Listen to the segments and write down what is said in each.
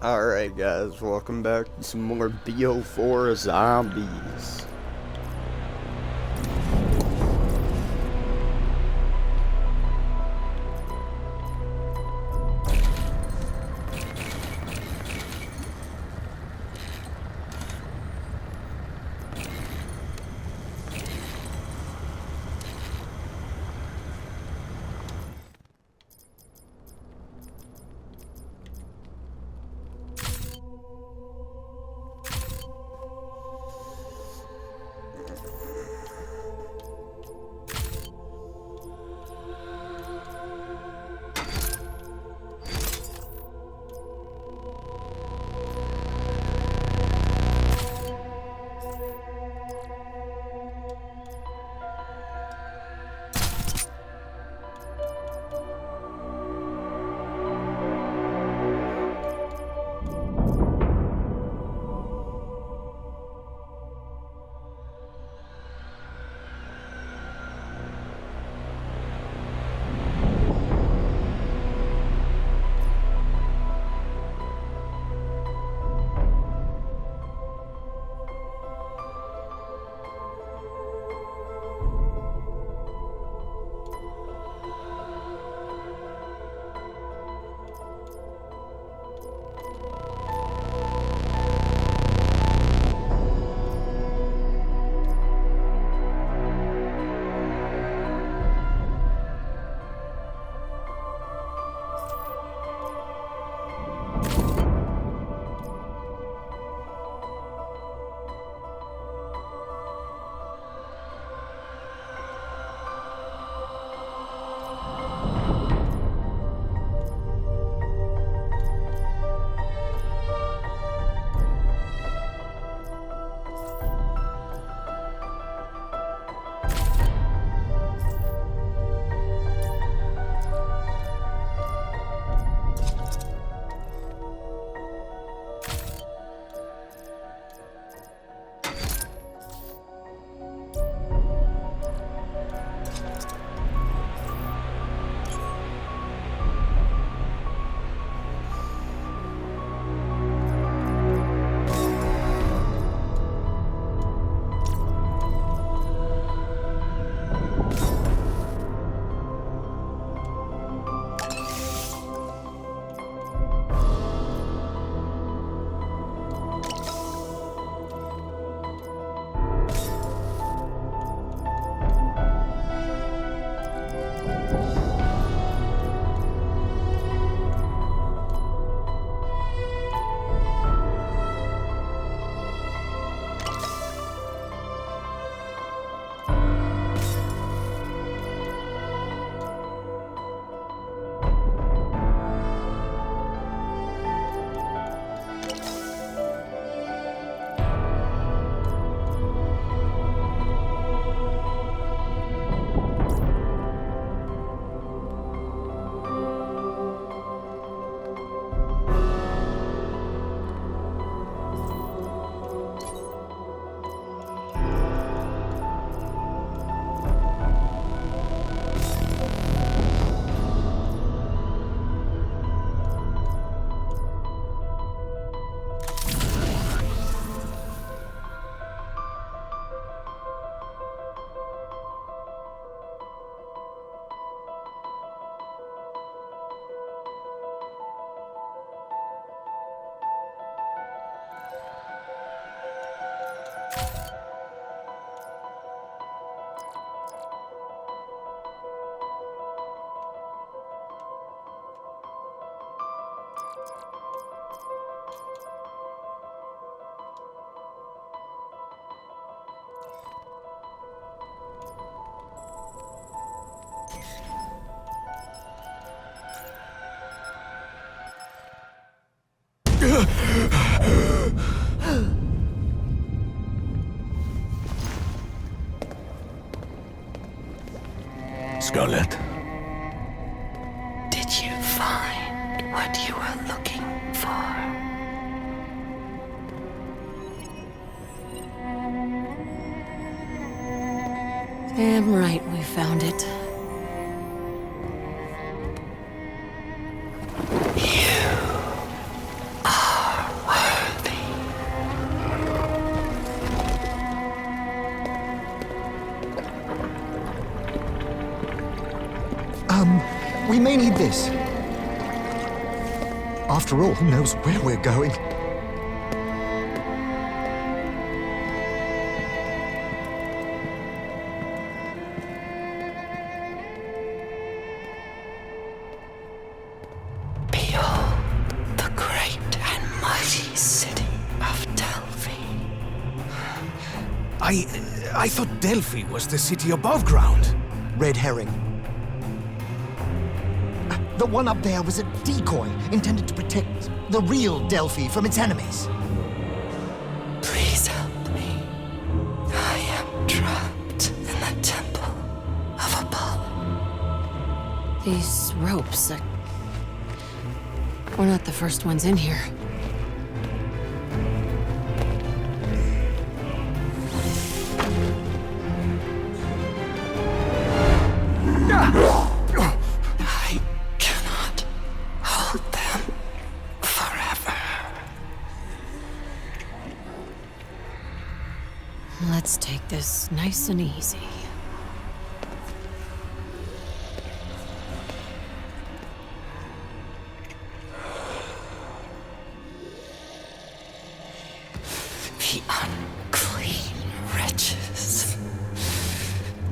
Alright guys, welcome back to some more bo4 zombies. Scarlett. Did you find what you were looking for? Damn right we found it. You are like this. After all, who knows where we're going? Behold the great and mighty city of Delphi. I thought Delphi was the city above ground. Red herring. The one up there was a decoy intended to protect the real Delphi from its enemies. Please help me. I am trapped in the temple of Apollo. These ropes, we're not the first ones in here. I cannot hold them forever. Let's take this nice and easy. The unclean wretches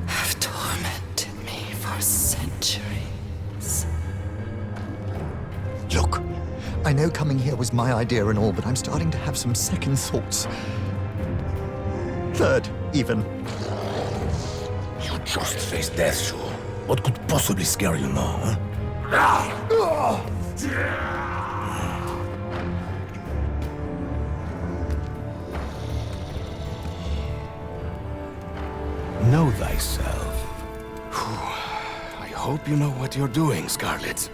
have tormented me for centuries. Look, I know coming here was my idea and all, but I'm starting to have some second thoughts. Third, even. You just faced death, sure. What could possibly scare you now, huh? Know thyself. Whew. I hope you know what you're doing, Scarlet.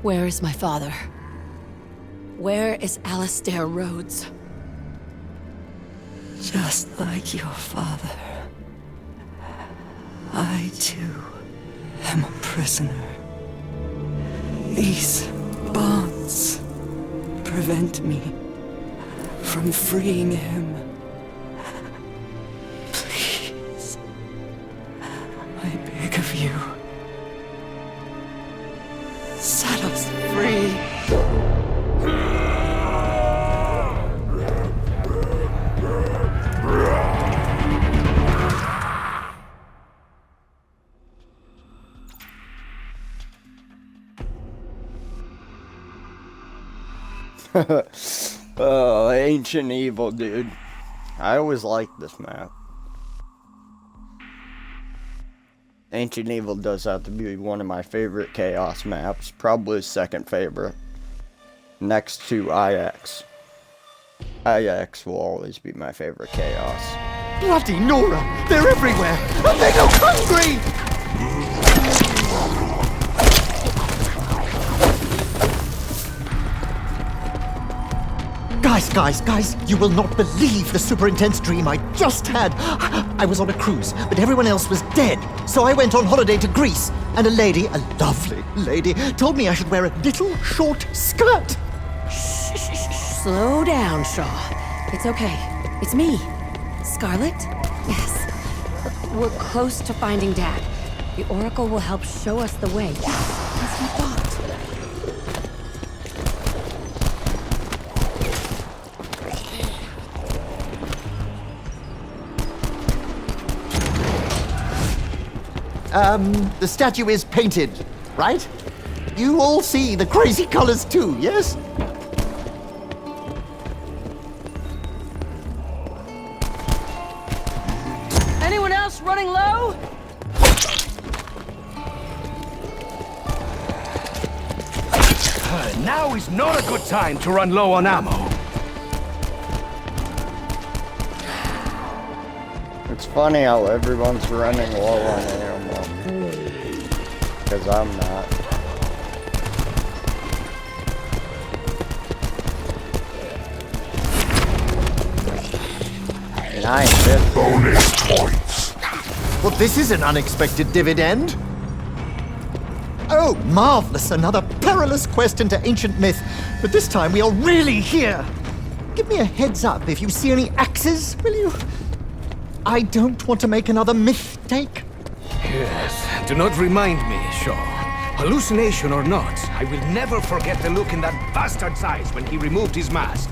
Where is my father? Where is Alistair Rhodes? Just like your father, I too am a prisoner. These bonds prevent me from freeing him. Please, I beg of you, set us free. Oh, Ancient Evil, dude. I always liked this map. Ancient Evil does have to be one of my favorite Chaos maps. Probably second favorite. Next to IX. IX will always be my favorite Chaos. Bloody Nora! They're everywhere! And they look hungry! Guys, you will not believe the super intense dream I just had. I was on a cruise, but everyone else was dead. So I went on holiday to Greece, and a lovely lady, told me I should wear a little short skirt. Slow down, Shaw. It's okay. It's me. Scarlet? Yes. We're close to finding Dad. The Oracle will help show us the way. As we thought. The statue is painted, right? You all see the crazy colors too, yes? Anyone else running low? Now is not a good time to run low on ammo. It's funny how everyone's running low on ammo. Because I'm not. And I ain't fifth. Bonus points. Well, this is an unexpected dividend. Oh, marvelous! Another perilous quest into ancient myth. But this time we are really here. Give me a heads up if you see any axes, will you? I don't want to make another mistake. Yes, do not remind me, Shaw. Hallucination or not, I will never forget the look in that bastard's eyes when he removed his mask.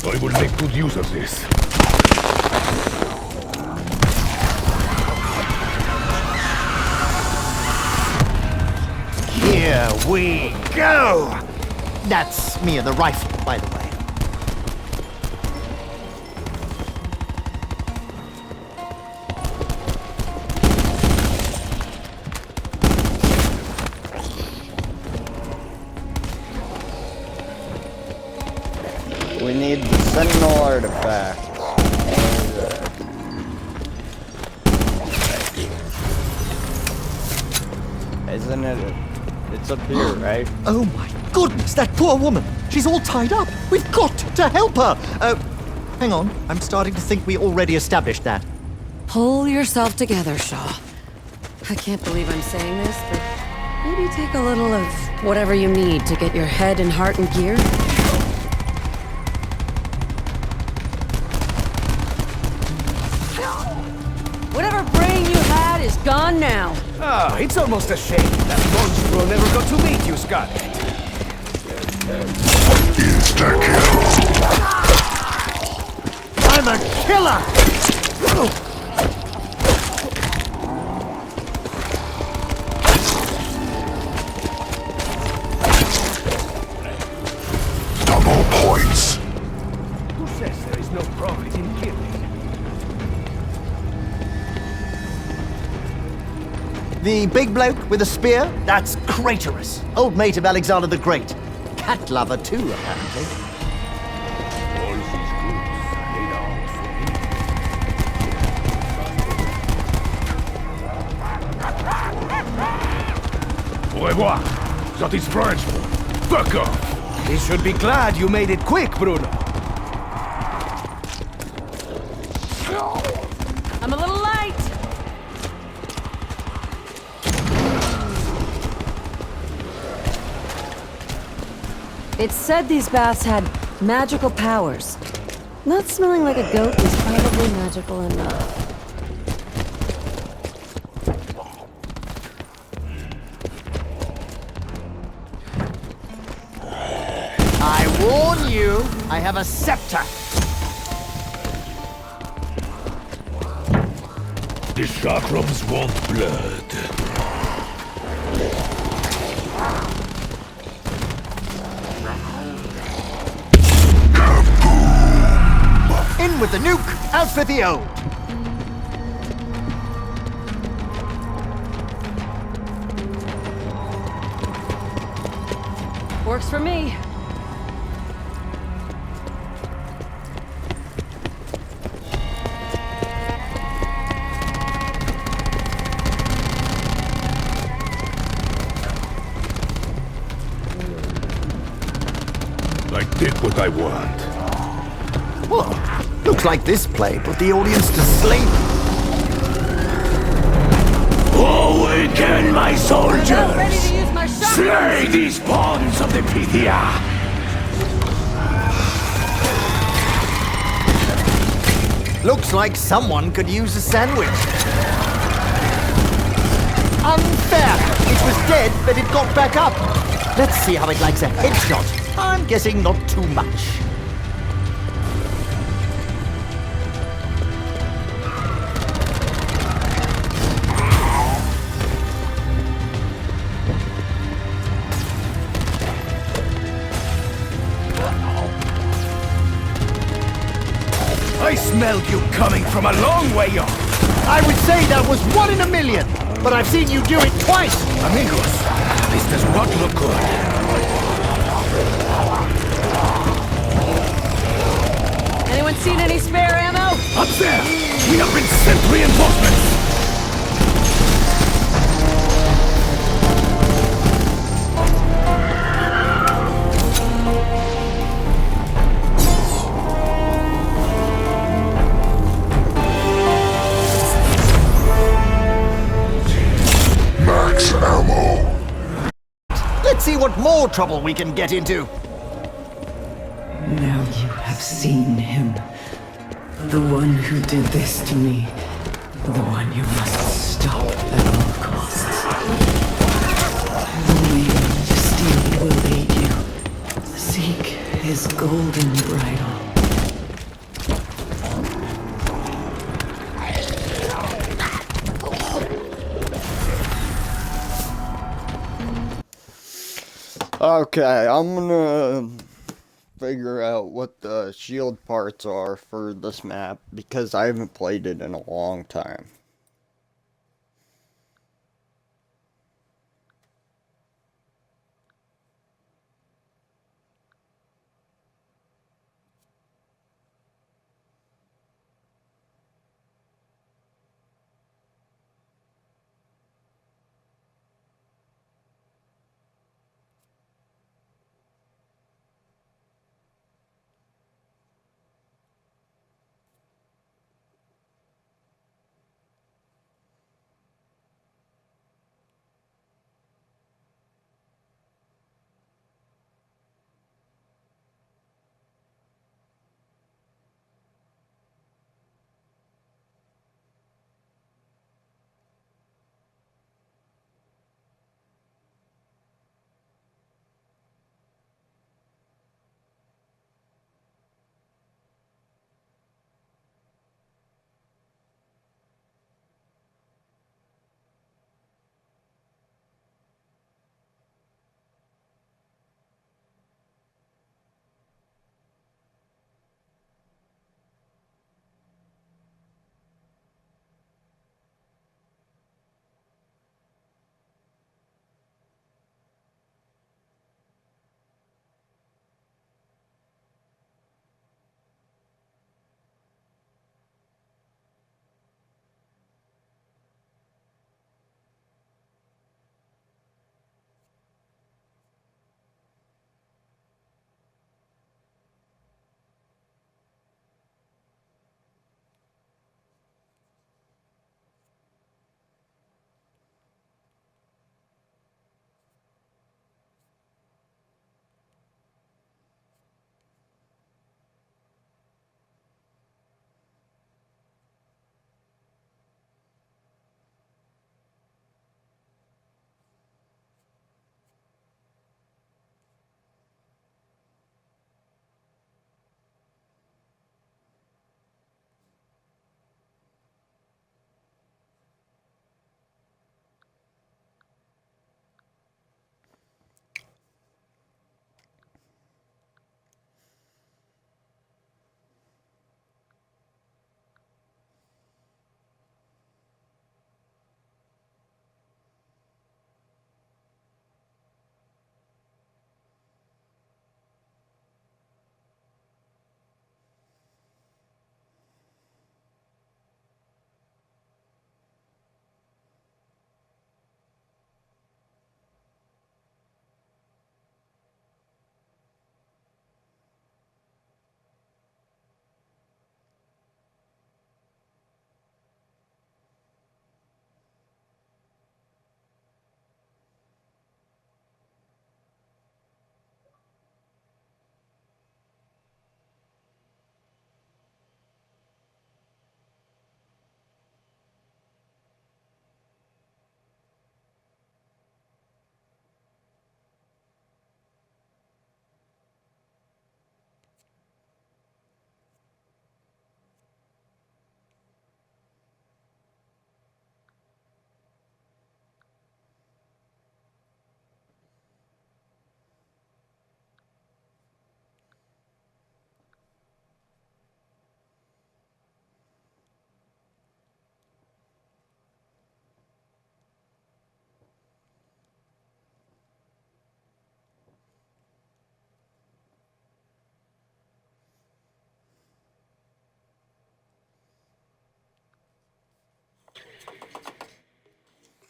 I will make good use of this. Here we go! That's me and the rifle, by the way. We need the Sentinel artifact. Isn't it? It's up here, right? Oh my goodness, that poor woman! She's all tied up! We've got to help her! Hang on, I'm starting to think we already established that. Pull yourself together, Shaw. I can't believe I'm saying this, but maybe take a little of whatever you need to get your head and heart in gear. Whatever brain you had is gone now. Ah, it's almost a shame that monstro never got to meet you, Scarlet. Insta-kill. I'm a killer! Double points. Who says there is no profit in killing? The big bloke with a spear? That's Craterus, old mate of Alexander the Great. Cat lover too, apparently. All these goods are laid out for me. Au revoir. That is French. Fuck off. You should be glad you made it quick, Bruno. I'm a little light. It said these baths had magical powers. Not smelling like a goat is probably magical enough. I warn you, I have a scepter. The chakrams want blood. In with the nuke, out for the O. Works for me. I did what I want. Well, looks like this play put the audience to sleep. Awaken, my soldiers! I'm ready to use my shotgun. Slay these pawns of the Pythia! Looks like someone could use a sandwich. Unfair! It was dead, but it got back up. Let's see how it likes a headshot. I'm guessing not too much. I smelled you coming from a long way off. I would say that was 1 in a million, but I've seen you do it twice. Amigos, this does not look good. Anyone seen any spare ammo? Up there! We have been sent reinforcements! more trouble we can get into. Now you have seen him. The one who did this to me. The one you must stop at all costs. Only the steel will aid you. Seek his golden bridle. Okay, I'm gonna figure out what the shield parts are for this map because I haven't played it in a long time.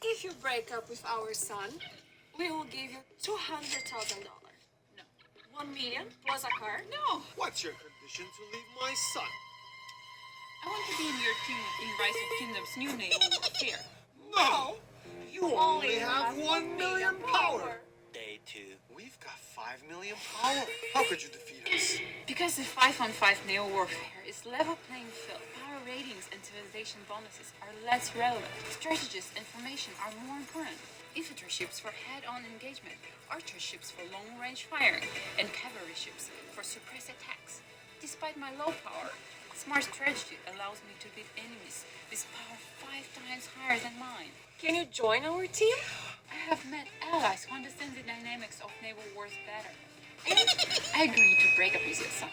If you break up with our son, we will give you $200,000. No. 1 million plus a car? No. What's your condition to leave my son? I want to be in your team in Rise of Kingdoms new naval warfare. No! You only have 1 million power! They 2. We've got 5 million power. How could you defeat us? Because the 5-on-5 Neo Warfare is level playing field, power ratings and civilization bonuses are less relevant. Strategist information are more important. Infantry ships for head-on engagement, archer ships for long-range firing, and cavalry ships for suppressed attacks. Despite my low power, smart strategy allows me to beat enemies with power 5 times higher than mine. Can you join our team? I have met allies who understand the dynamics of naval wars better. And I agree to break up with your son.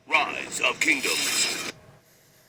Rise of Kingdoms.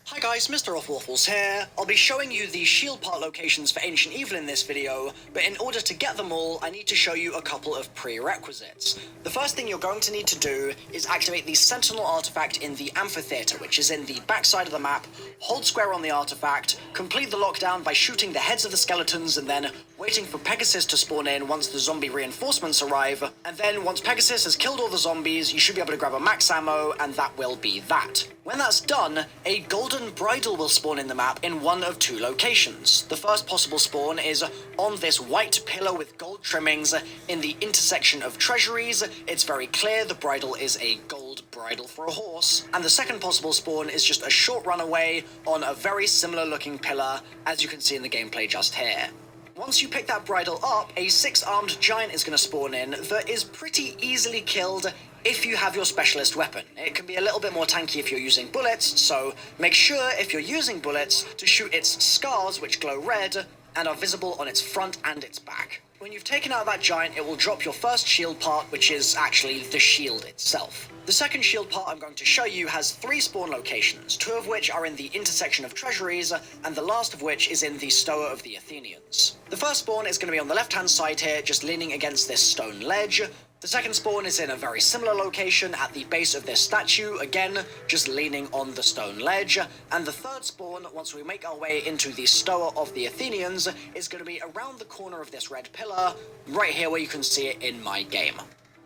Hi guys, Mr. Offwaffles here. I'll be showing you the shield part locations for Ancient Evil in this video, but in order to get them all, I need to show you a couple of prerequisites. The first thing you're going to need to do is activate the Sentinel artifact in the Amphitheater, which is in the backside of the map. Hold square on the artifact, complete the lockdown by shooting the heads of the skeletons and then waiting for Pegasus to spawn in once the zombie reinforcements arrive, and then once Pegasus has killed all the zombies, you should be able to grab a max ammo, and that will be that. When that's done, a golden bridle will spawn in the map in one of 2 locations. The first possible spawn is on this white pillar with gold trimmings in the intersection of treasuries. It's very clear the bridle is a gold bridle for a horse. And the second possible spawn is just a short run away on a very similar looking pillar, as you can see in the gameplay just here. Once you pick that bridle up, a 6-armed giant is going to spawn in that is pretty easily killed if you have your specialist weapon. It can be a little bit more tanky if you're using bullets, so make sure if you're using bullets to shoot its scars, which glow red and are visible on its front and its back. When you've taken out that giant, it will drop your first shield part, which is actually the shield itself. The second shield part I'm going to show you has 3 spawn locations, 2 of which are in the intersection of treasuries, and the last of which is in the Stoa of the Athenians. The first spawn is going to be on the left-hand side here, just leaning against this stone ledge. The second spawn is in a very similar location at the base of this statue, again, just leaning on the stone ledge. And the third spawn, once we make our way into the Stoa of the Athenians, is going to be around the corner of this red pillar, right here where you can see it in my game.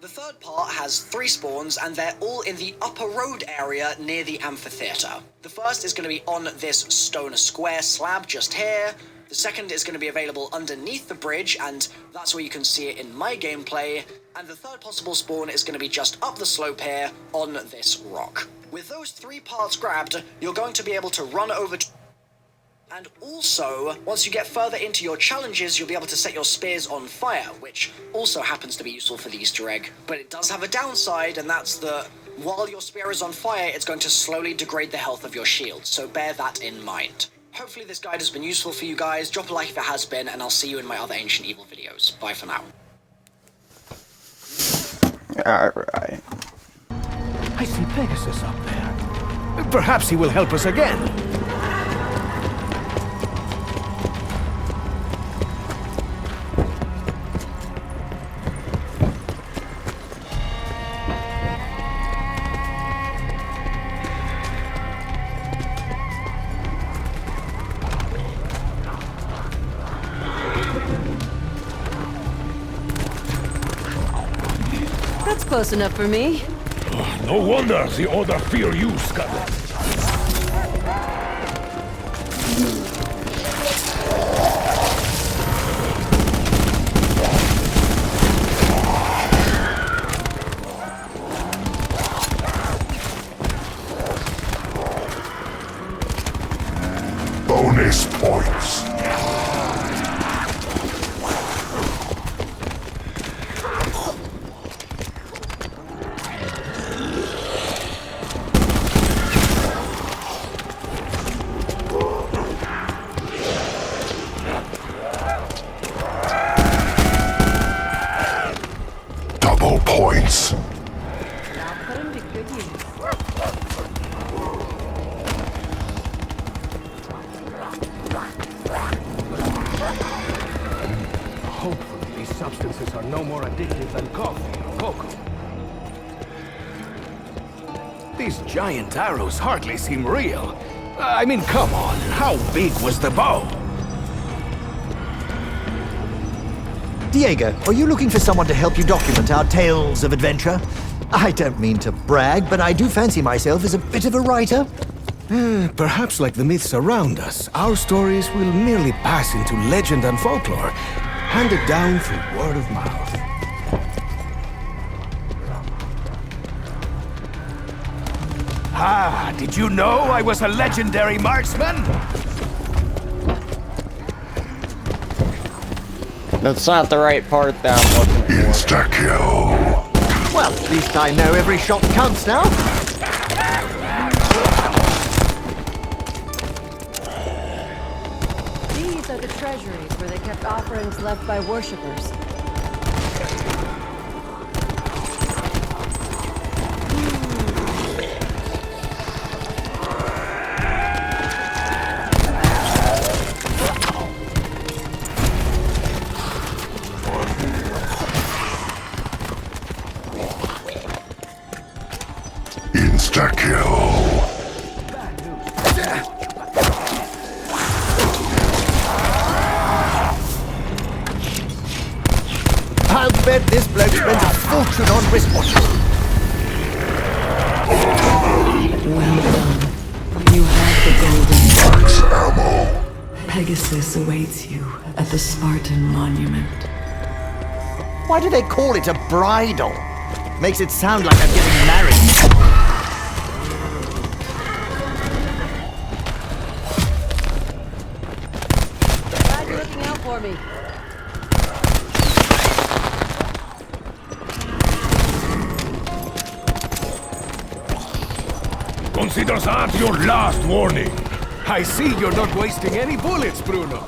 The third part has 3 spawns, and they're all in the upper road area near the amphitheater. The first is going to be on this stone square slab just here. The second is going to be available underneath the bridge, and that's where you can see it in my gameplay. And the third possible spawn is going to be just up the slope here on this rock. With those 3 parts grabbed, you're going to be able to run over to... And also, once you get further into your challenges, you'll be able to set your spears on fire, which also happens to be useful for the Easter egg. But it does have a downside, and that's that while your spear is on fire, it's going to slowly degrade the health of your shield, so bear that in mind. Hopefully this guide has been useful for you guys. Drop a like if it has been, and I'll see you in my other Ancient Evil videos. Bye for now. Alright. I see Pegasus up there. Perhaps he will help us again. That's close enough for me. No wonder the Order fear you, Scarlet. Bonus points. Double points. Now put him to good use. Hopefully these substances are no more addictive than coffee or cocoa. These giant arrows hardly seem real. I mean, come on, how big was the bow? Diego, are you looking for someone to help you document our tales of adventure? I don't mean to brag, but I do fancy myself as a bit of a writer. Perhaps like the myths around us, our stories will merely pass into legend and folklore, handed down through word of mouth. Aha! Did you know I was a legendary marksman? That's not the right part that I'm looking for. Insta-kill. Well, at least I know every shot counts now. These are the treasuries where they kept offerings left by worshippers. Insta-kill. I'll bet this bloke spends a fortune on wristwatches. Well done. You have the golden Max ammo. Pegasus awaits you at the Spartan Monument. Why do they call it a bridal? Makes it sound like I'm getting married. Glad you're looking out for me. Consider that your last warning. I see you're not wasting any bullets, Bruno.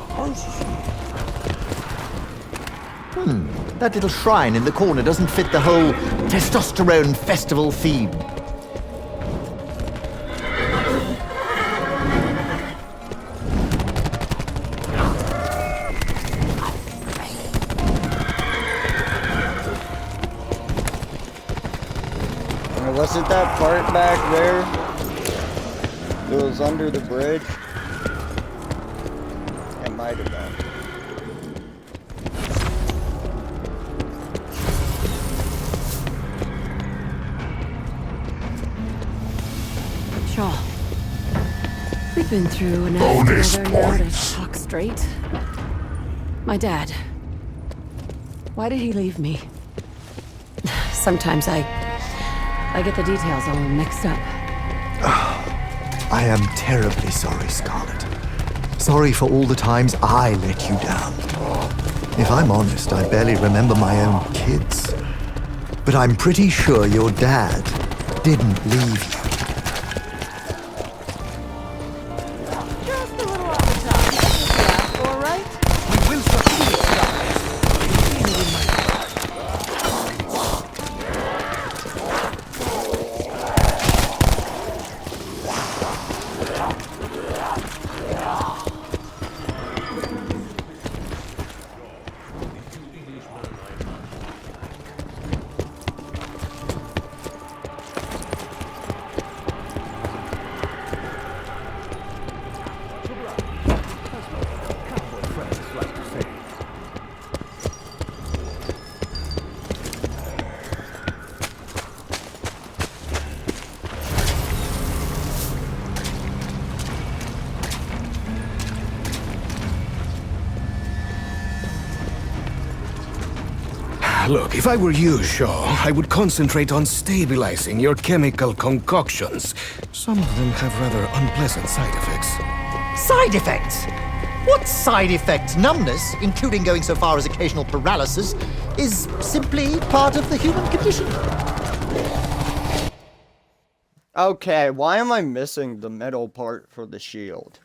That little shrine in the corner doesn't fit the whole testosterone festival theme. Was it that part back there? It was under the bridge? It might have been. Shaw. We've been through enough Bonus together now to points. talk straight. My dad. Why did he leave me? Sometimes I get the details all mixed up. I am terribly sorry, Scarlet. Sorry for all the times I let you down. If I'm honest, I barely remember my own kids. But I'm pretty sure your dad didn't leave you. Just a little off the top. Yeah, all right? We will succeed, Scarlet. Look, if I were you, Shaw, I would concentrate on stabilizing your chemical concoctions. Some of them have rather unpleasant side effects. Side effects? What side effects? Numbness, including going so far as occasional paralysis, is simply part of the human condition. Okay, why am I missing the metal part for the shield?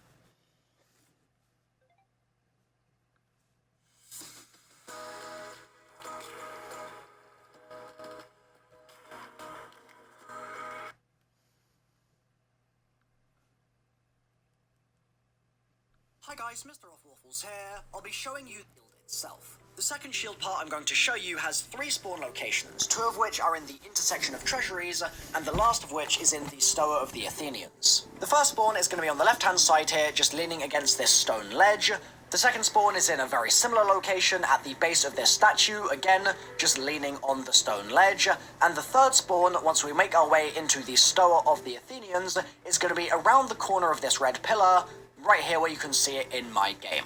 Hi guys, Mr. Offwaffles here. I'll be showing you the shield itself. The second shield part I'm going to show you has 3 spawn locations, 2 of which are in the intersection of treasuries, and the last of which is in the Stoa of the Athenians. The first spawn is going to be on the left-hand side here, just leaning against this stone ledge. The second spawn is in a very similar location at the base of this statue, again, just leaning on the stone ledge. And the third spawn, once we make our way into the Stoa of the Athenians, is going to be around the corner of this red pillar, right here where you can see it in my game.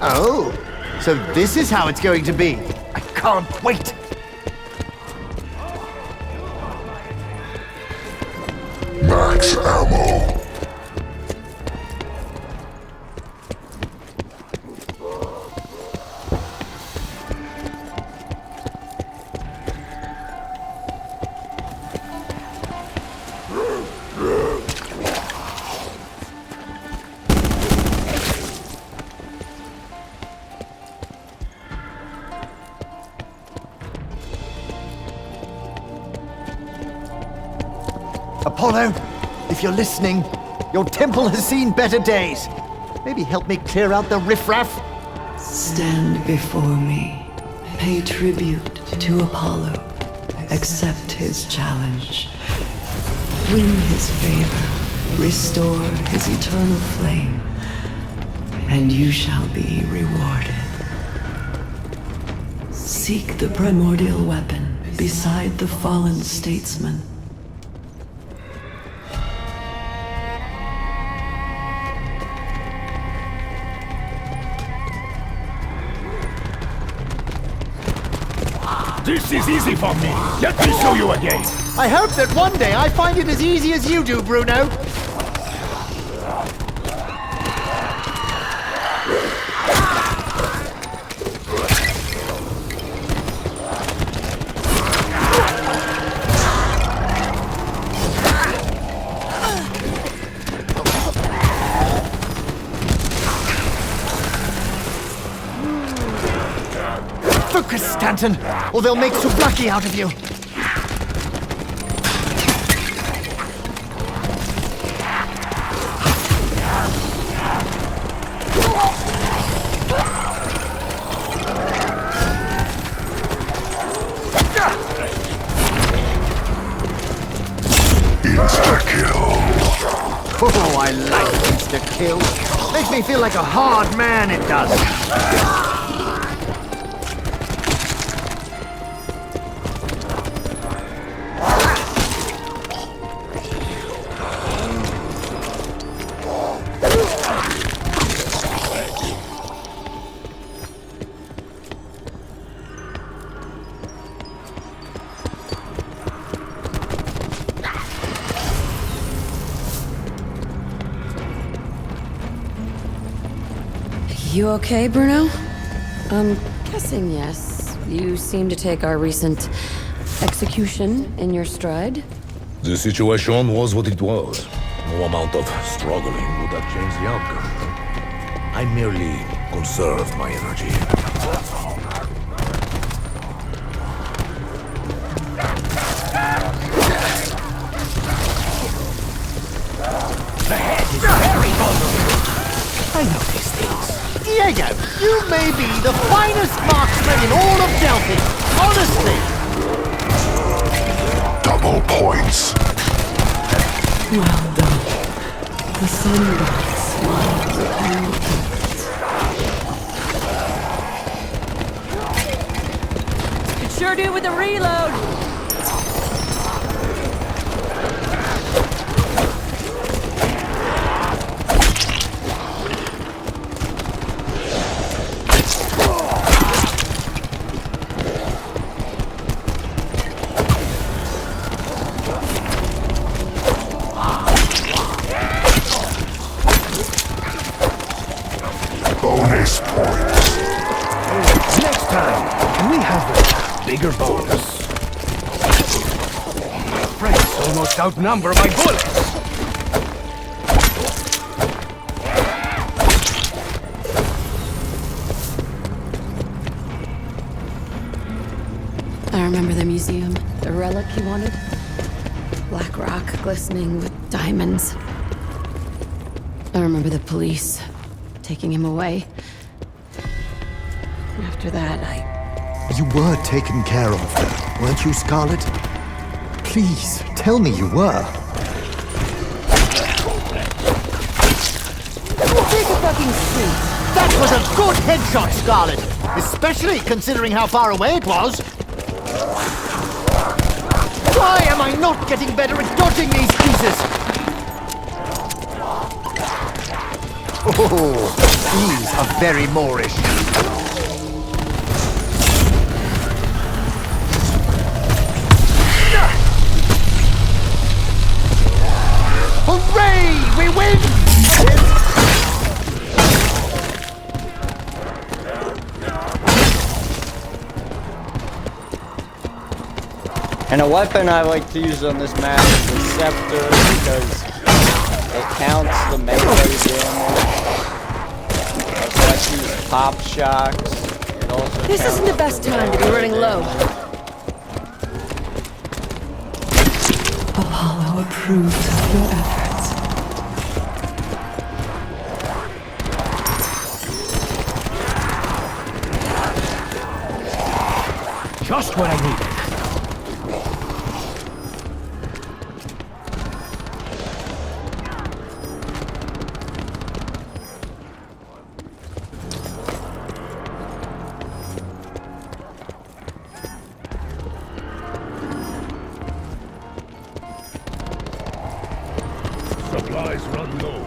Oh, so this is how it's going to be. I can't wait. Max ammo. Apollo, if you're listening, your temple has seen better days. Maybe help me clear out the riffraff? Stand before me. Pay tribute to Apollo. Accept his challenge. Win his favor. Restore his eternal flame. And you shall be rewarded. Seek the primordial weapon beside the fallen statesman. This is easy for me. Let me show you again. I hope that one day I find it as easy as you do, Bruno. Focus, Stanton, or they'll make souvlaki out of you. Insta-kill. Oh, I like insta-kill. Makes me feel like a hard man, it does. You okay, Bruno? I'm guessing yes. You seem to take our recent execution in your stride. The situation was what it was. No amount of struggling would have changed the outcome. I merely conserved my energy. The head is very vulnerable. I know these things. Diego, you may be the finest marksman in all of Delphi. Honestly. Double points. Well done. The sun god smiles upon your efforts. Could sure do with a reload. Bonus points. Next time, can we have a bigger bonus? My friends almost outnumber my bullets. I remember the museum, the relic you wanted. Black rock glistening with diamonds. I remember the police taking him away. After that, You were taken care of, though, weren't you, Scarlet? Please, tell me you were. Take a fucking seat. That was a good headshot, Scarlet. Especially considering how far away it was. Why am I not getting better at dodging these pieces? Oh, these are very Moorish. Hooray! We win! And a weapon I like to use on this map is the scepter because it counts the melee damage. Also, I can use pop shocks. It also This isn't the best time to be running low. Apollo approves of your efforts. Just what I needed. Supplies run low.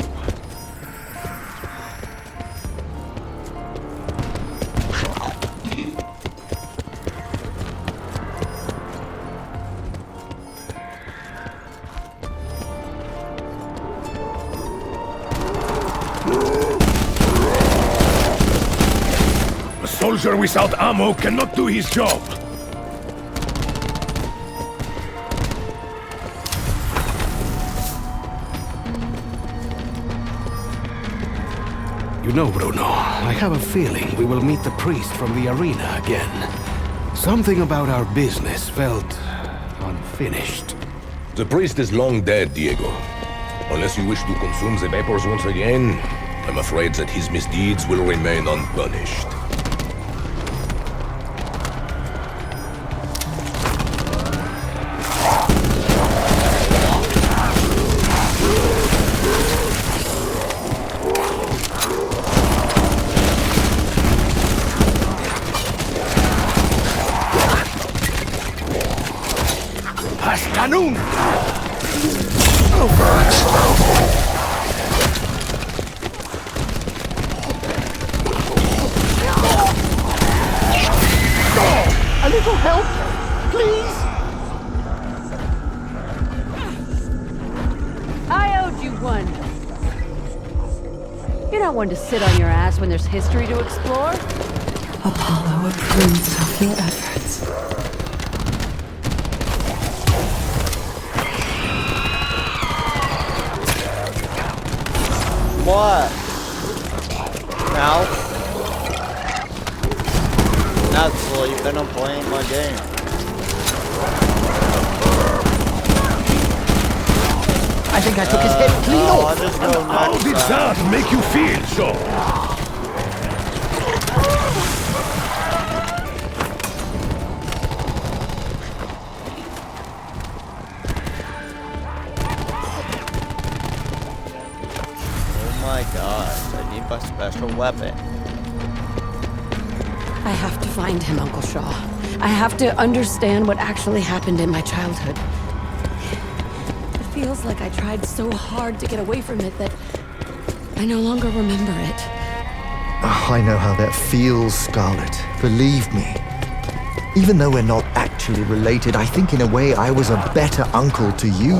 A soldier without ammo cannot do his job. You know, Bruno, I have a feeling we will meet the priest from the arena again. Something about our business felt unfinished. The priest is long dead, Diego. Unless you wish to consume the vapors once again, I'm afraid that his misdeeds will remain unpunished. Canun! A little help, please? I owed you one. You're not one to sit on your ass when there's history to explore. Apollo approves of your efforts. What? Now? Not sleeping, I'm playing my game. I think I took his head clean I'll off. just go How next did time. that make you feel, Shaw? Oh my god, I need my special weapon. I have to find him, Uncle Shaw. I have to understand what actually happened in my childhood. It feels like I tried so hard to get away from it that I no longer remember it. Oh, I know how that feels, Scarlet. Believe me. Even though we're not actually related, I think in a way I was a better uncle to you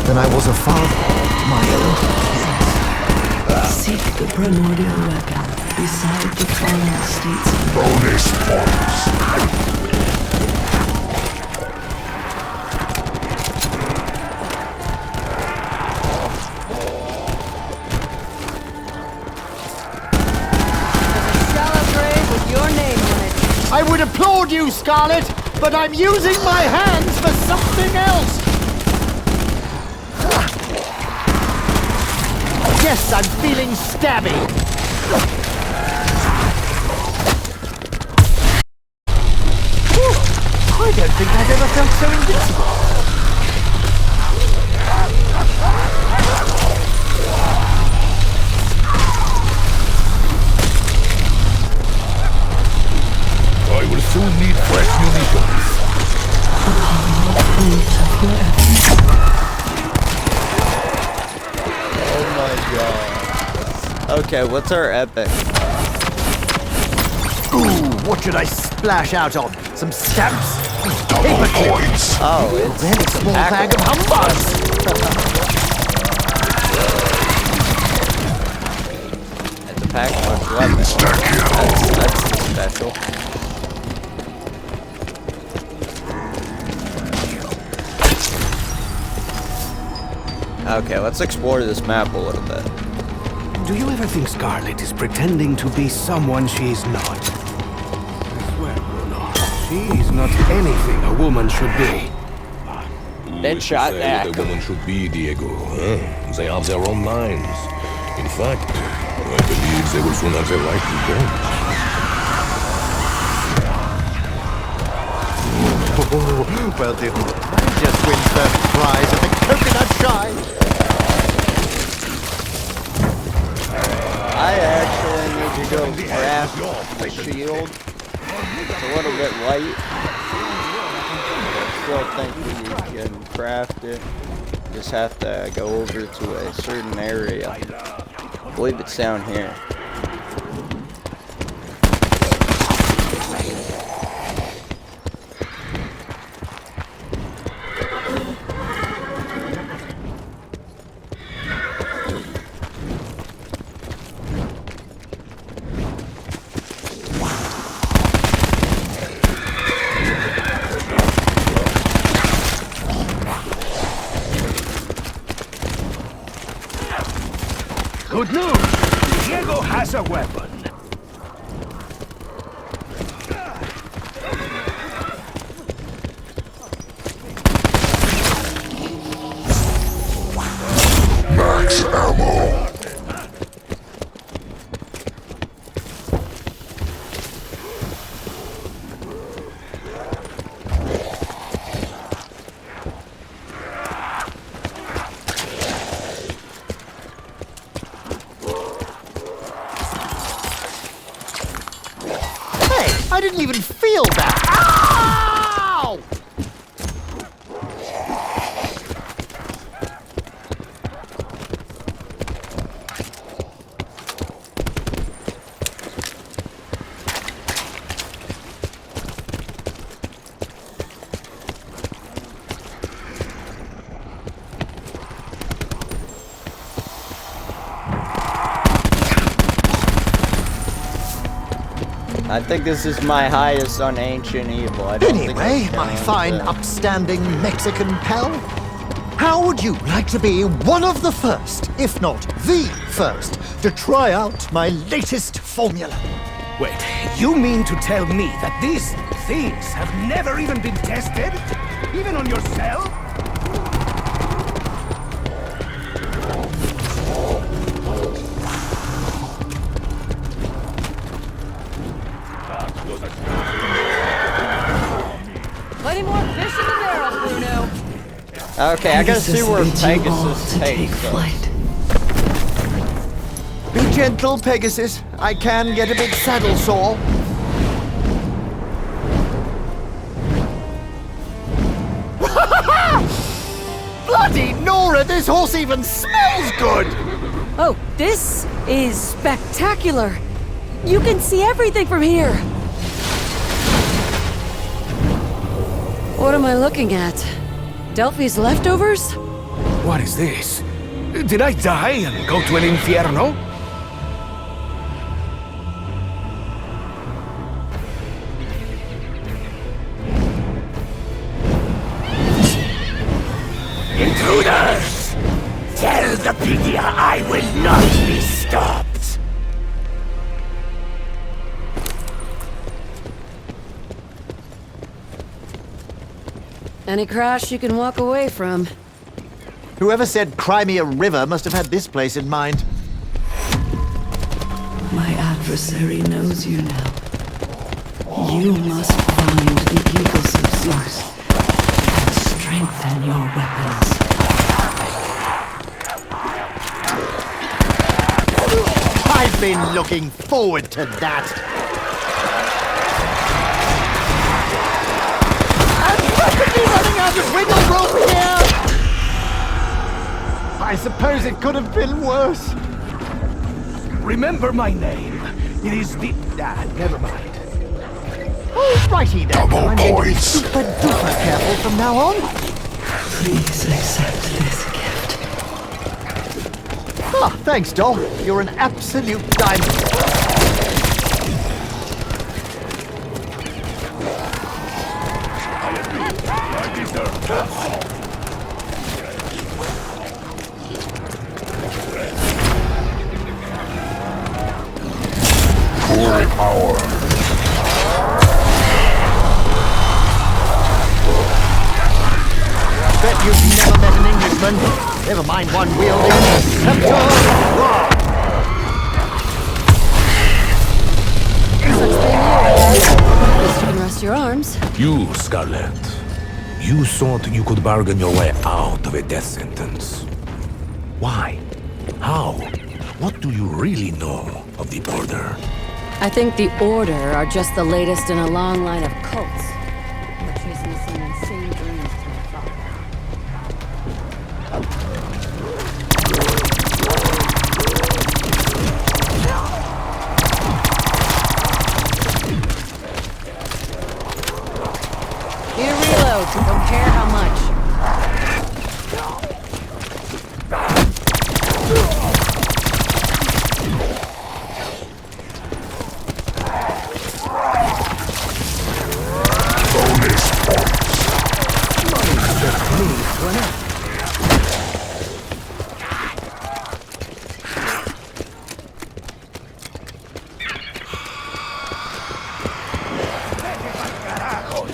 than I was a father to my own kids. Seek the primordial weapon beside the fallen states. Bonus points. I would applaud you, Scarlet, but I'm using my hands for something else! Yes, I'm feeling stabby. Whew, I don't think I've ever felt so invincible. I will soon need fresh munitions. Oh my god. Okay, what's our epic? Ooh, what should I splash out on? Some stamps? Paper clips? Oh, it's Then a small bag of humbugs! It's a pack punch weapon. That's special. Okay, let's explore this map a little bit. Do you ever think Scarlet is pretending to be someone she is not? I swear, Bruno, she is not anything a woman should be. Deadshot What a woman should be, Diego. Huh? They have their own minds. In fact, I believe they will soon have the right to them. Oh, well, didn't I just win first prize at the Coconut Shy? I actually need to go craft the shield. It's a little bit light. I still think we can craft it. Just have to go over to a certain area. I believe it's down here. Good news! Diego has a weapon. Max ammo. I didn't even feel that. Ow! I think this is my highest on Ancient Evil. I don't think Anyway, I've my done fine, that. upstanding Mexican pal, how would you like to be one of the first, if not the first, to try out my latest formula? Wait, you mean to tell me that these things have never even been tested? Even on yourself? Plenty more fish in the barrel, Bruno. Okay, I gotta see where leads you all Pegasus to take takes us. flight. Be gentle, Pegasus. I can get a bit saddle sore. Bloody Nora, this horse even smells good! Oh, this is spectacular. You can see everything from here. What am I looking at? Delphi's leftovers? What is this? Did I die and go to an infierno? Intruders! Tell the Pythia I will not be stopped! Any crash you can walk away from. Whoever said Crimea River must have had this place in mind. My adversary knows you now. You must find the Eagles of Zeus and strengthen your weapons. I've been looking forward to that. I'm rapidly running out of wiggle room here! I suppose it could have been worse. remember my name. It is the... never mind. Alrighty then. Double I'm going to be points. super duper careful from now on. Please accept this gift. Ah, thanks, doll. You're an absolute diamond. Fury power. Bet you've never met an Englishman. Never mind one wielding a scepter. Such thing here, I guess. At least you can rest your arms. You, Scarlet. You thought you could bargain your way out of a death sentence. Why? How? What do you really know of the Order? I think the Order are just the latest in a long line of cults. We're chasing some insane dreams to my father. Need a reload. Don't care how much.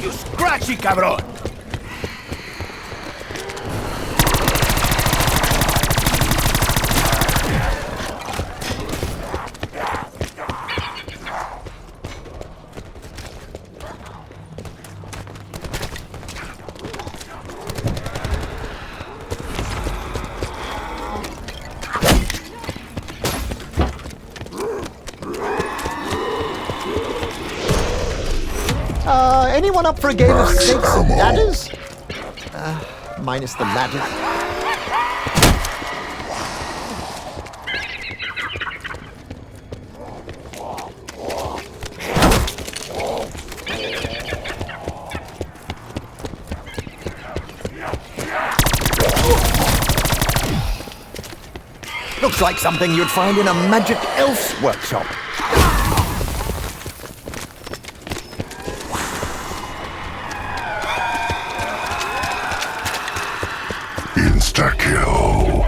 You scratchy cabrón! Anyone up for a game of snakes and ladders? Minus the ladder. Looks like something you'd find in a magic elf's workshop. Insta-kill.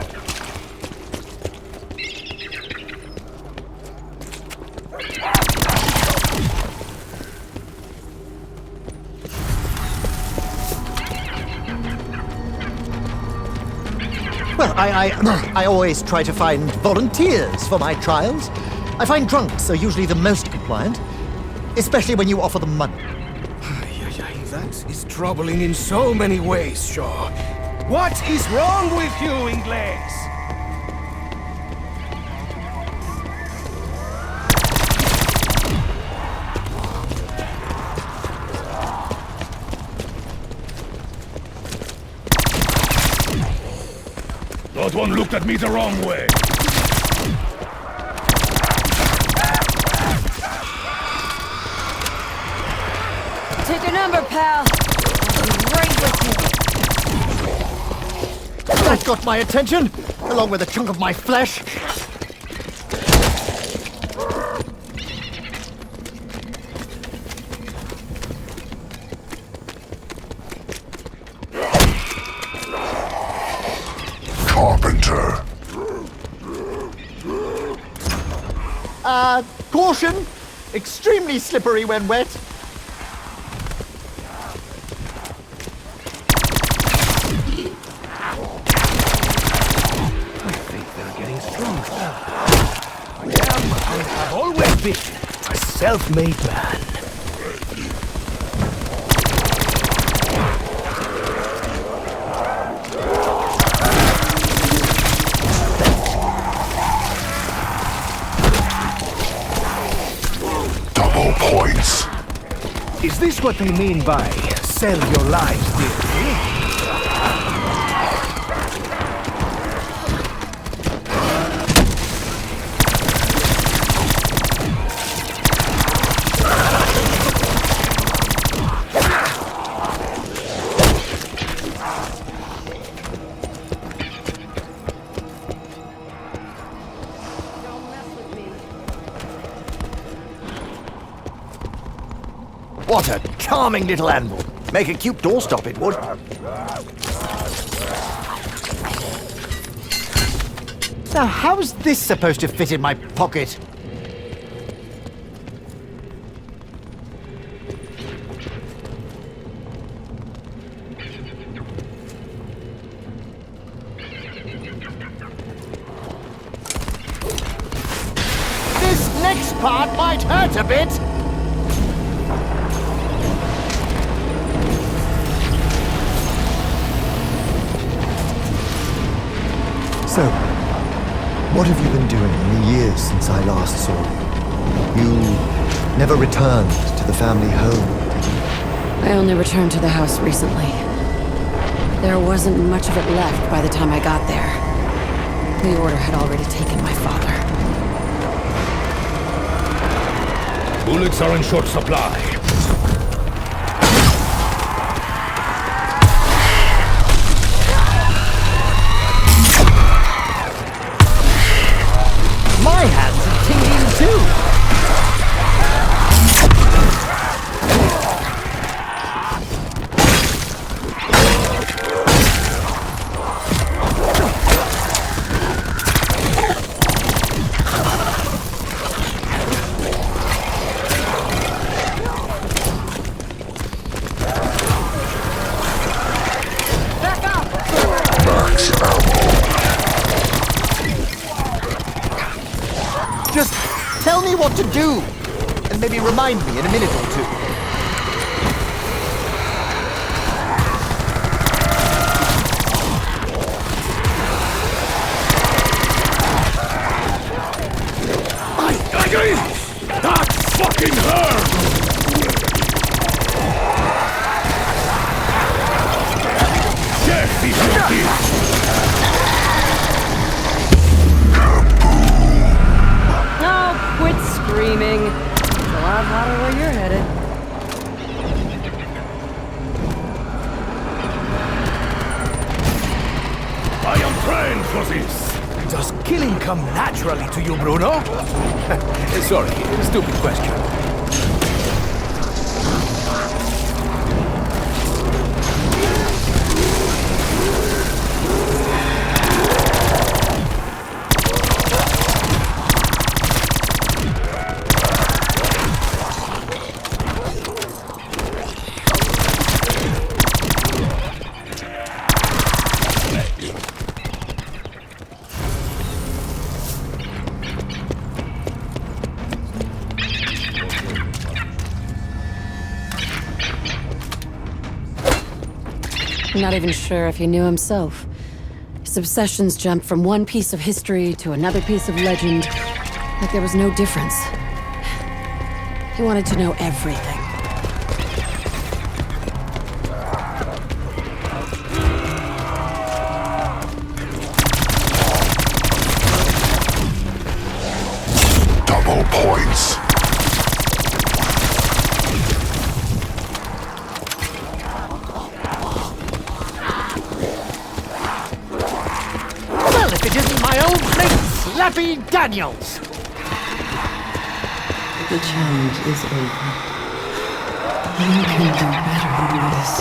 Well, I always try to find volunteers for my trials. I find drunks are usually the most compliant, especially when you offer them money. That is troubling in so many ways, Shaw. What is wrong with you, Inglés? That one looked at me the wrong way. Take a number, pal. I'll be right with you. That got my attention, along with a chunk of my flesh. Carpenter. Caution! Extremely slippery when wet. I've always been a self-made man. Double points. Is this what they mean by sell your lives dearly? What a charming little animal. Make a cute doorstop, it would. Now, how's this supposed to fit in my pocket? This next part might hurt a bit. So, what have you been doing in the years since I last saw you? You never returned to the family home, did you? I only returned to the house recently. There wasn't much of it left by the time I got there. The Order had already taken my father. Bullets are in short supply. My hands are tingling too! Just tell me what to do, and maybe remind me in a minute or two. That fucking hurt! Death is your gift! Oh, quit screaming. It's a lot hotter where you're headed. I am trained for this! Does killing come naturally to you, Bruno? Sorry, stupid question. I'm not even sure if he knew himself. His obsessions jumped from one piece of history to another piece of legend, like there was no difference. He wanted to know everything. Double points. Well, if it isn't my old mate, Slappy Daniels! The challenge is over. You can do better than this.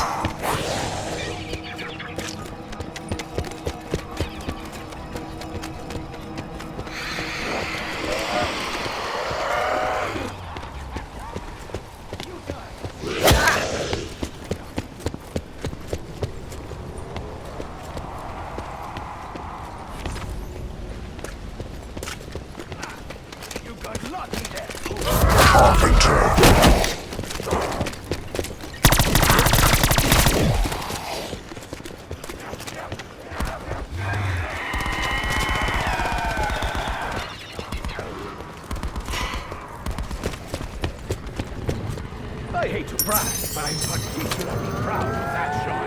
I hate to brag, but I'm particularly proud of that shot.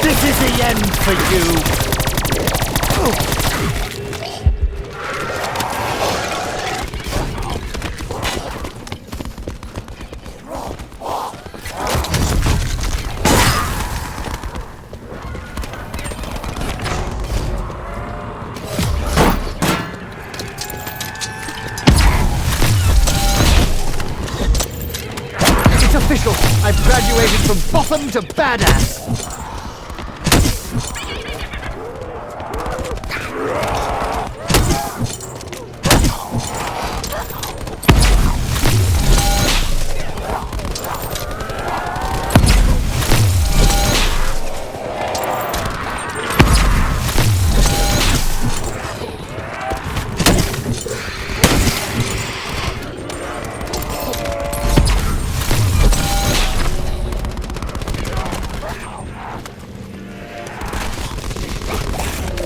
This is the end for you! from bottom to badass.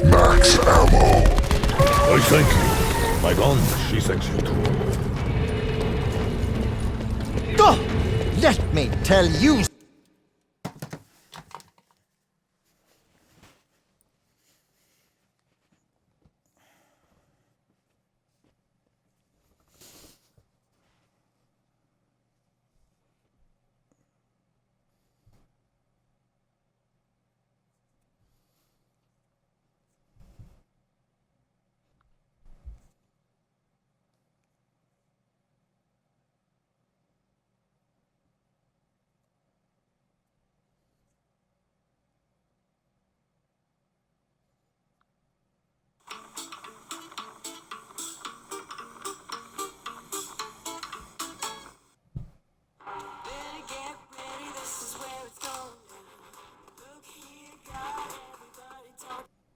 Max ammo. I thank you. My gun, she thanks you too. Oh, let me tell you.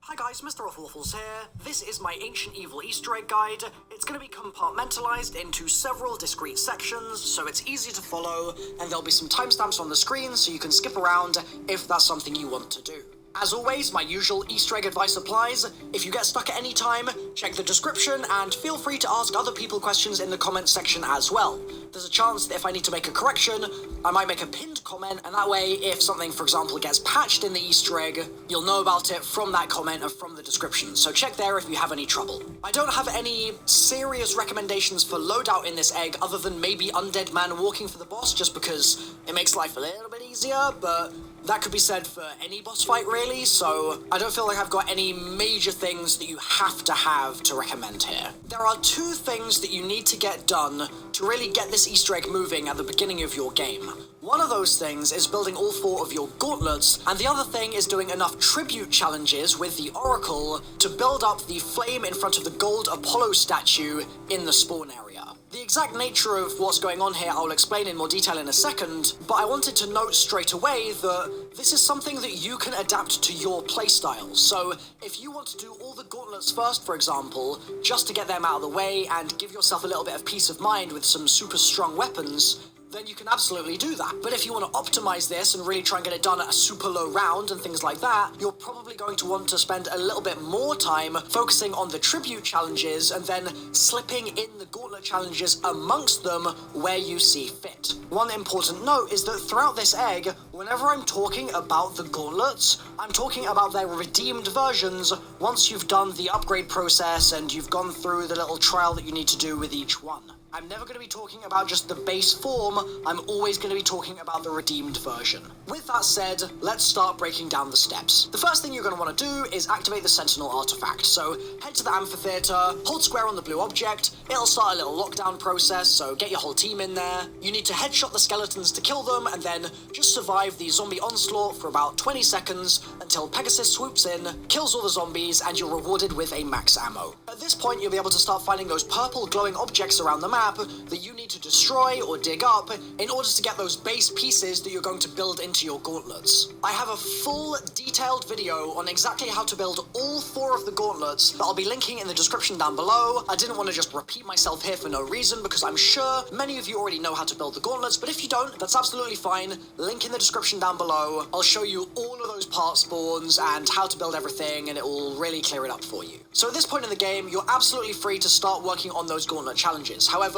Hi guys, Mr. Waffles here. This is my Ancient Evil Easter egg guide. It's going to be compartmentalized into several discrete sections, so it's easy to follow, and there'll be some timestamps on the screen so you can skip around if that's something you want to do. As always, my usual Easter egg advice applies. If you get stuck at any time, check the description and feel free to ask other people questions in the comments section as well. There's a chance that if I need to make a correction, I might make a pinned comment, and that way, if something, for example, gets patched in the Easter egg, you'll know about it from that comment or from the description, so check there if you have any trouble. I don't have any serious recommendations for loadout in this egg other than maybe Undead Man walking for the boss, just because it makes life a little bit easier, but that could be said for any boss fight, really, so I don't feel like I've got any major things that you have to recommend here. There are two things that you need to get done to really get this Easter egg moving at the beginning of your game. One of those things is building all 4 of your gauntlets, and the other thing is doing enough tribute challenges with the Oracle to build up the flame in front of the gold Apollo statue in the spawn area. The exact nature of what's going on here I'll explain in more detail in a second, but I wanted to note straight away that this is something that you can adapt to your playstyle. So if you want to do all the gauntlets first, for example, just to get them out of the way and give yourself a little bit of peace of mind with some super strong weapons, then you can absolutely do that. But if you want to optimize this and really try and get it done at a super low round and things like that, you're probably going to want to spend a little bit more time focusing on the tribute challenges and then slipping in the gauntlet challenges amongst them where you see fit. One important note is that throughout this egg, whenever I'm talking about the gauntlets, I'm talking about their redeemed versions once you've done the upgrade process and you've gone through the little trial that you need to do with each one. I'm never going to be talking about just the base form, I'm always going to be talking about the redeemed version. With that said, let's start breaking down the steps. The first thing you're going to want to do is activate the Sentinel artifact, so head to the amphitheater, hold square on the blue object, it'll start a little lockdown process, so get your whole team in there. You need to headshot the skeletons to kill them, and then just survive the zombie onslaught for about 20 seconds until Pegasus swoops in, kills all the zombies, and you're rewarded with a max ammo. At this point, you'll be able to start finding those purple glowing objects around the map that you need to destroy or dig up in order to get those base pieces that you're going to build into your gauntlets. I have a full detailed video on exactly how to build all 4 of the gauntlets that I'll be linking in the description down below. I didn't want to just repeat myself here for no reason because I'm sure many of you already know how to build the gauntlets, but if you don't, that's absolutely fine. Link in the description down below. I'll show you all of those part spawns and how to build everything, and it will really clear it up for you. So at this point in the game, you're absolutely free to start working on those gauntlet challenges. However,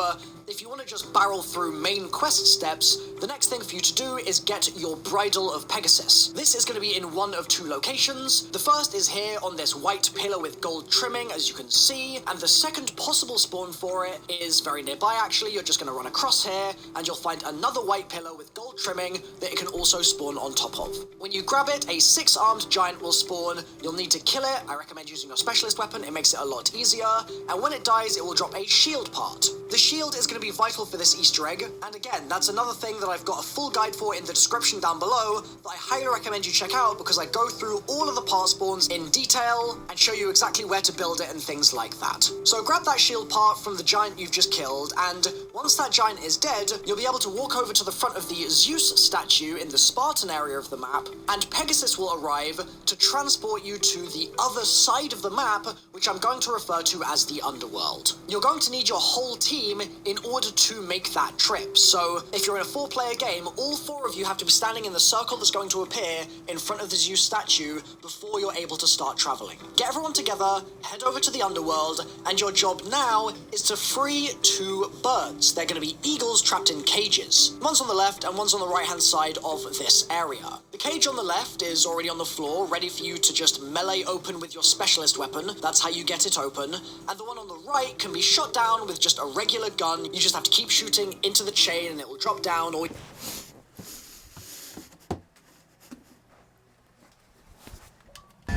if you want to just barrel through main quest steps, the next thing for you to do is get your Bridle of Pegasus. This is going to be in one of 2 locations. The first is here on this white pillar with gold trimming, as you can see, and the second possible spawn for it is very nearby actually. You're just going to run across here, and you'll find another white pillar with gold trimming that it can also spawn on top of. When you grab it, a 6-armed giant will spawn. You'll need to kill it. I recommend using your specialist weapon, it makes it a lot easier, and when it dies, it will drop a shield part. The shield is going to be vital for this Easter egg, and again, that's another thing that I've got a full guide for in the description down below that I highly recommend you check out because I go through all of the part spawns in detail and show you exactly where to build it and things like that. So grab that shield part from the giant you've just killed, and once that giant is dead, you'll be able to walk over to the front of the Zeus statue in the Spartan area of the map, and Pegasus will arrive to transport you to the other side of the map, which I'm going to refer to as the Underworld. You're going to need your whole team in order to make that trip. So if you're in a 4-player game, all 4 of you have to be standing in the circle that's going to appear in front of the Zeus statue before you're able to start traveling. Get everyone together, head over to the Underworld, and your job now is to free 2 birds. They're going to be eagles trapped in cages. One's on the left and one's on the right-hand side of this area. The cage on the left is already on the floor, ready for you to just melee open with your specialist weapon. That's how you get it open. And the one on the right can be shot down with just a regular gun. You just have to keep shooting into the chain and it will drop down, or...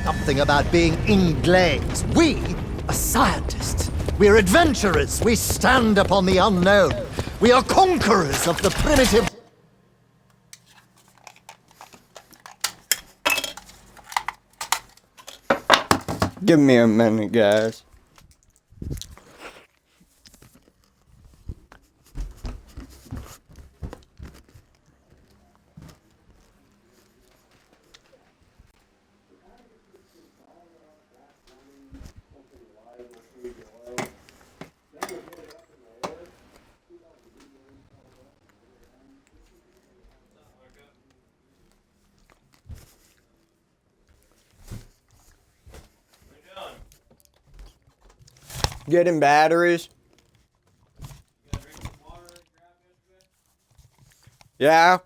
Something about being Inglés. We are scientists. We're adventurers. We stand upon the unknown. We are conquerors of the primitive... Give me a minute, guys. Getting batteries. Yeah.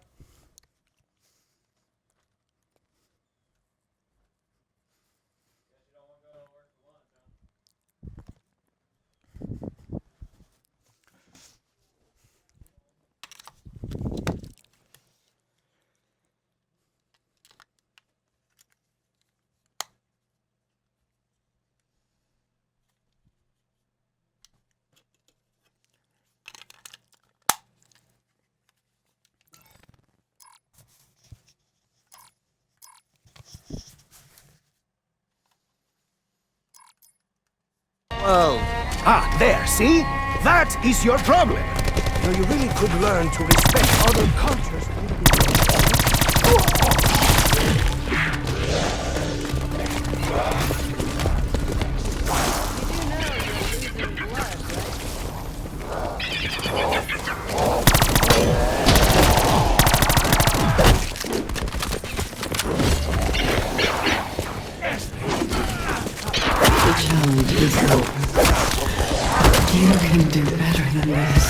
Well, Ah, there, see? That is your problem. Now you really could learn to respect other cultures. The challenge is over. You can do better than this.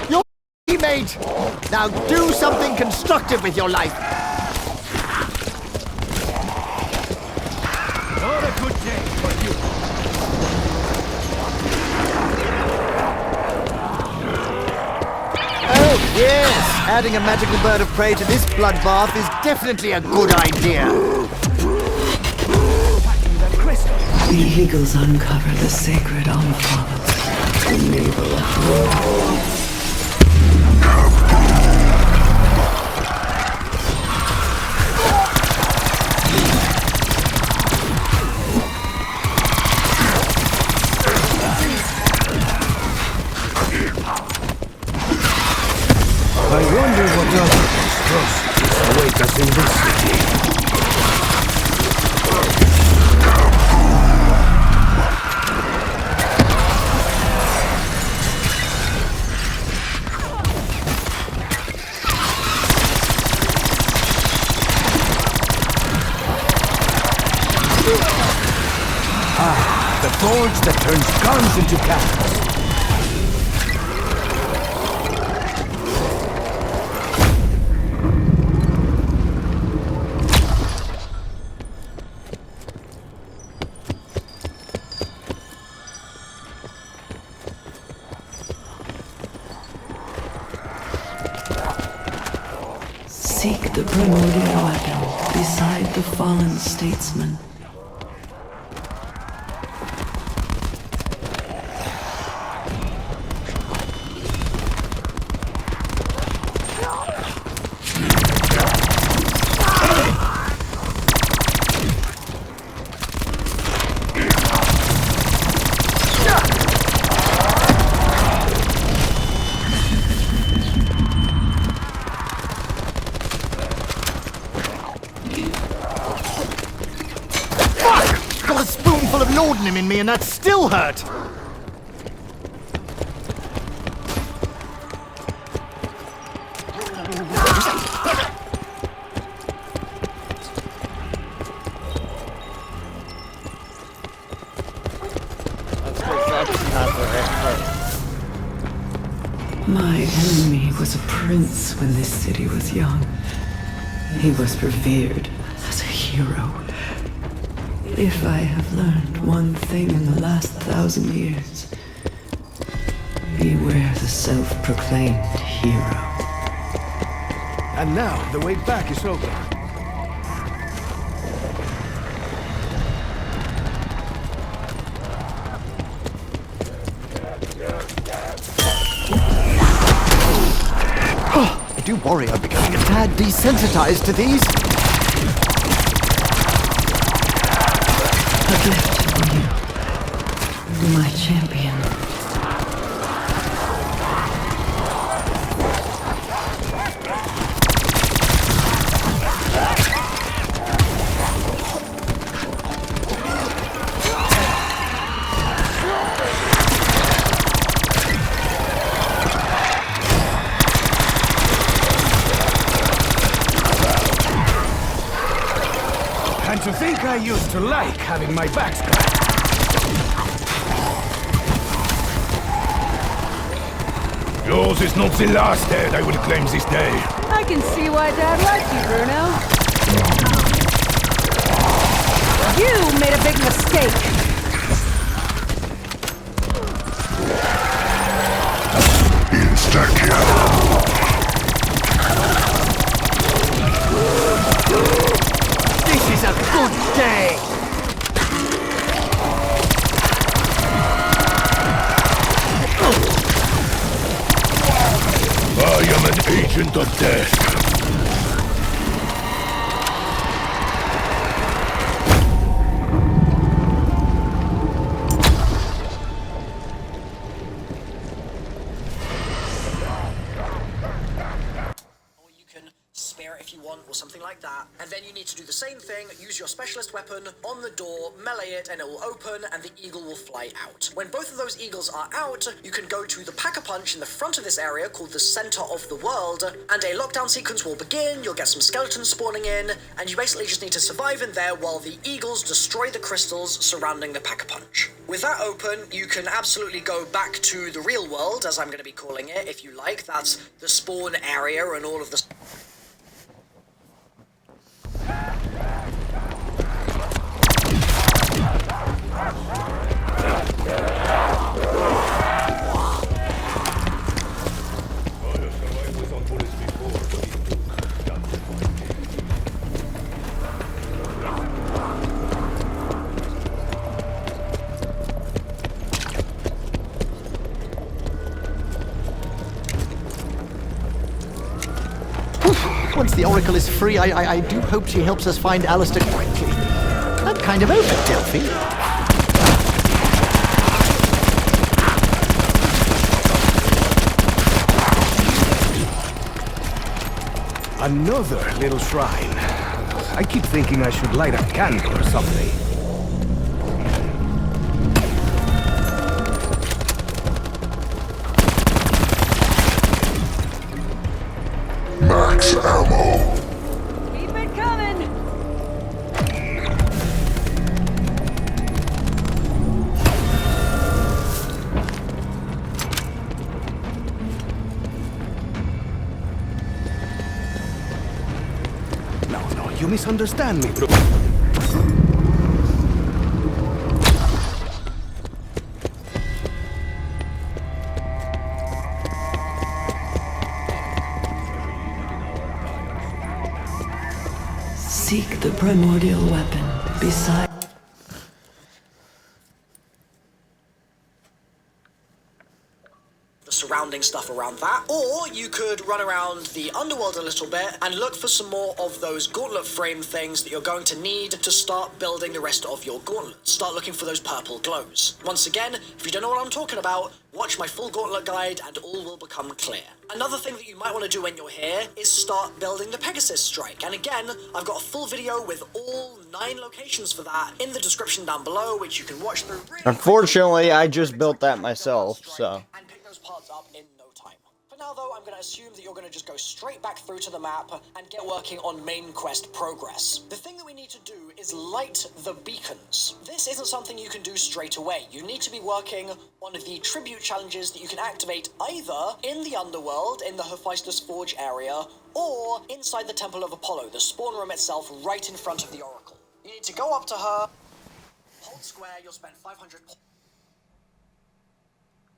your teammate! Now do something constructive with your life. Not a good day for you. Oh, yes! Adding a magical bird of prey to this bloodbath is definitely a good idea. The eagles uncover the sacred unfollow. Enable I wonder what other monstrosities await us in this city. Ah, the forge that turns guns into cannons. Seek the primordial weapon beside the fallen statesman. Laudanum in me and that still hurt! My enemy was a prince when this city was young. He was revered as a hero. If I have learned one thing in the last 1,000 years, beware the self-proclaimed hero. And now, the way back is open. I do worry I'm becoming a tad desensitized to these. A gift for you, my champion. And to think I used to like having my back scratched. Yours is not the last dead I will claim this day. I can see why Dad liked you, Bruno. You made a big mistake. This is a good day! I am an agent of death. If you want, or something like that. And then you need to do the same thing, use your specialist weapon on the door, melee it, and it will open, and the eagle will fly out. When both of those eagles are out, you can go to the Pack-a-Punch in the front of this area called the Center of the World, and a lockdown sequence will begin, you'll get some skeletons spawning in, and you basically just need to survive in there while the eagles destroy the crystals surrounding the Pack-a-Punch. With that open, you can absolutely go back to the real world, as I'm going to be calling it, if you like. That's the spawn area and all of the... Once the Oracle is free, I do hope she helps us find Alistair quickly. I'm kind of over Delphi. Another little shrine. I keep thinking I should light a candle or something. Max ammo. Keep it coming. No, you misunderstand me, bro. seek the primordial weapon beside... the surrounding stuff around that, or you could run around the underworld a little bit and look for some more of those gauntlet frame things that you're going to need to start building the rest of your gauntlet. Start looking for those purple glows. Once again, if you don't know what I'm talking about, watch my full gauntlet guide and all will become clear. Another thing that you might want to do when you're here is start building the Pegasus Strike. And again, I've got a full video with all 9 locations for that in the description down below, which you can watch through really Unfortunately, I just built that myself, so... and pick those parts up in no time. For now though, I'm going to assume that you're going to just go straight back through to the map and get working on main quest progress. The thing that we need to do is light the beacons. This isn't something you can do straight away. You need to be working on the tribute challenges that you can activate either in the underworld, in the Hephaestus Forge area, or inside the Temple of Apollo, the spawn room itself right in front of the Oracle. You need to go up to her, hold square, you'll spend 500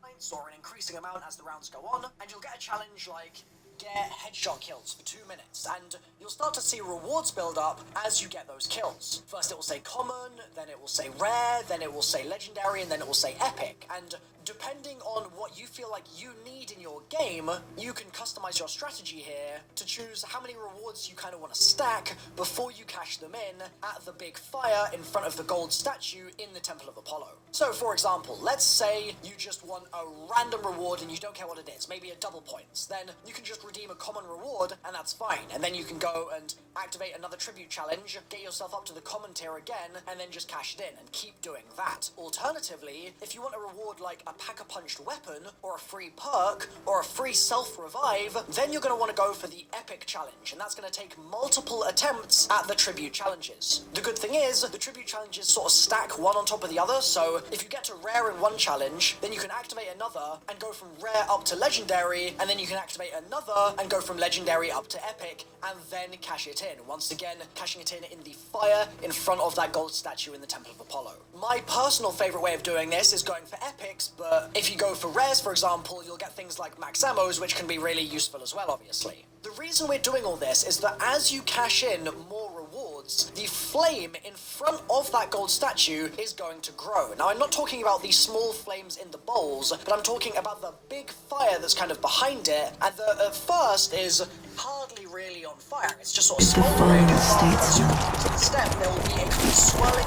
points, or an increasing amount as the rounds go on, and you'll get a challenge like get headshot kills for 2 minutes, and you'll start to see rewards build up as you get those kills. First it will say common, then it will say rare, then it will say legendary, and then it will say epic, and depending on what you feel like you need in your game, you can customize your strategy here to choose how many rewards you kind of want to stack before you cash them in at the big fire in front of the gold statue in the Temple of Apollo. So for example, let's say you just want a random reward and you don't care what it is, maybe a double points, then you can just redeem a common reward and that's fine, and then you can go and activate another tribute challenge, get yourself up to the common tier again, and then just cash it in and keep doing that. Alternatively, if you want a reward like a pack-a-punched weapon, or a free perk, or a free self-revive, then you're going to want to go for the epic challenge, and that's going to take multiple attempts at the tribute challenges. The good thing is, the tribute challenges sort of stack one on top of the other, so if you get to rare in one challenge, then you can activate another, and go from rare up to legendary, and then you can activate another, and go from legendary up to epic, and then cash it in. Once again, cashing it in the fire in front of that gold statue in the Temple of Apollo. My personal favorite way of doing this is going for epics, but if you go for rares, for example, you'll get things like max ammos, which can be really useful as well, obviously. The reason we're doing all this is that as you cash in more rewards, the flame in front of that gold statue is going to grow. Now, I'm not talking about these small flames in the bowls, but I'm talking about the big fire that's kind of behind it, and that at first is hardly really on fire. It's just sort of smoldering. As you come to the step, there will be a swirling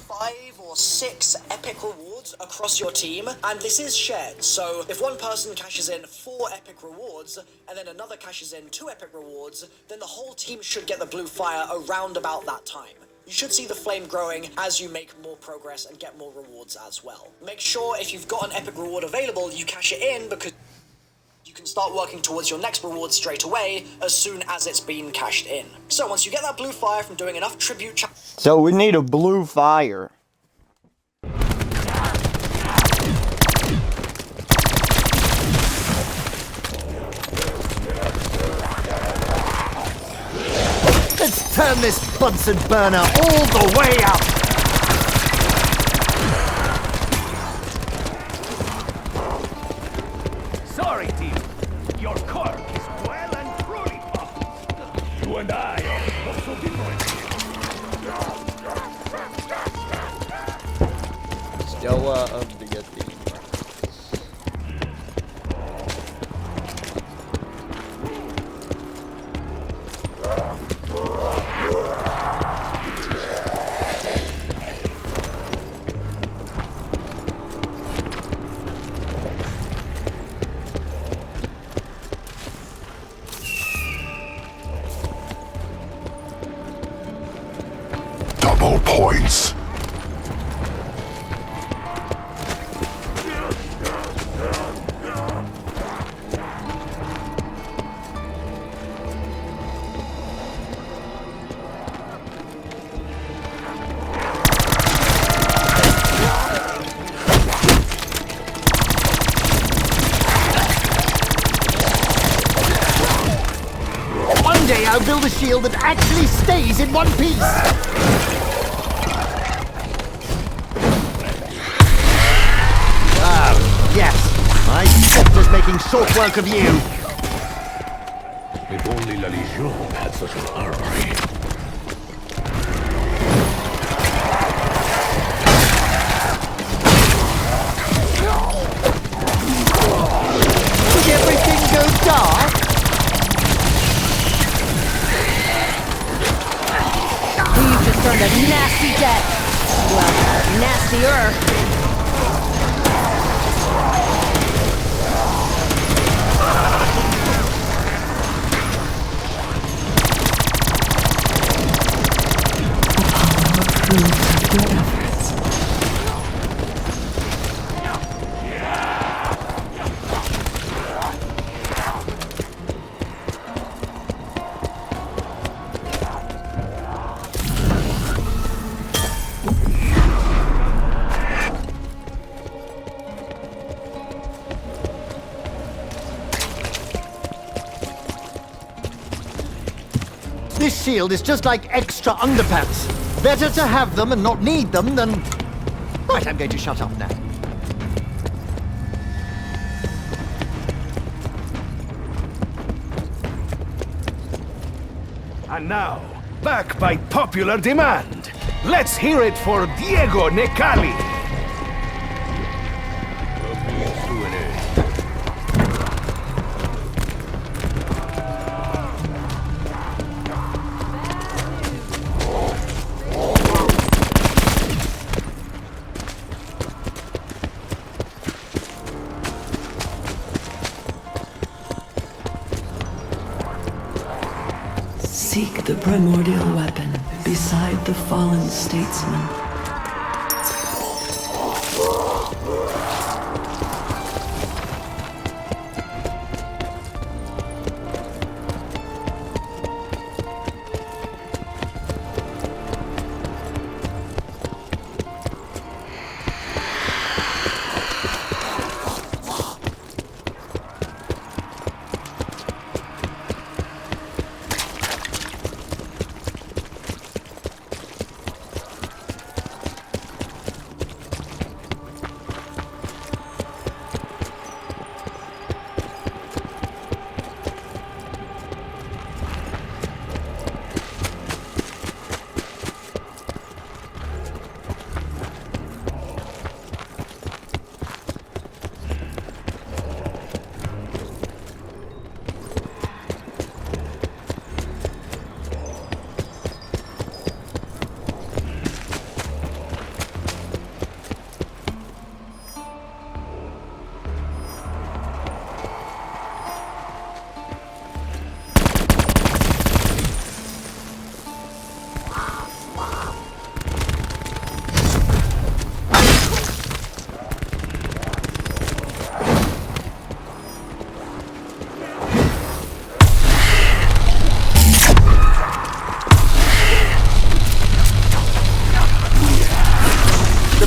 5 or 6 epic rewards across your team, and this is shared. So if one person cashes in 4 epic rewards, and then another cashes in 2 epic rewards, then the whole team should get the blue fire around about that time. You should see the flame growing as you make more progress and get more rewards as well. Make sure if you've got an epic reward available, you cash it in, because you can start working towards your next reward straight away as soon as it's been cashed in. So once you get that blue fire from doing enough tribute So we need a blue fire. Let's turn this Bunsen burner all the way up! Sorry, team. Your cork is well and truly puffed. You and I are not so different. Still up to get these. Double points. One day I'll build a shield that actually stays in one piece! Ah, yes. My scepter's making short work of you. If only La Legion had such an armory. Did everything go dark? We've just earned a nasty debt. Well, nastier. This shield is just like extra underpants. Better to have them and not need them than... Right, I'm going to shut up now. And now, back by popular demand. Let's hear it for Diego Necali. Seek the primordial weapon beside the fallen statesman.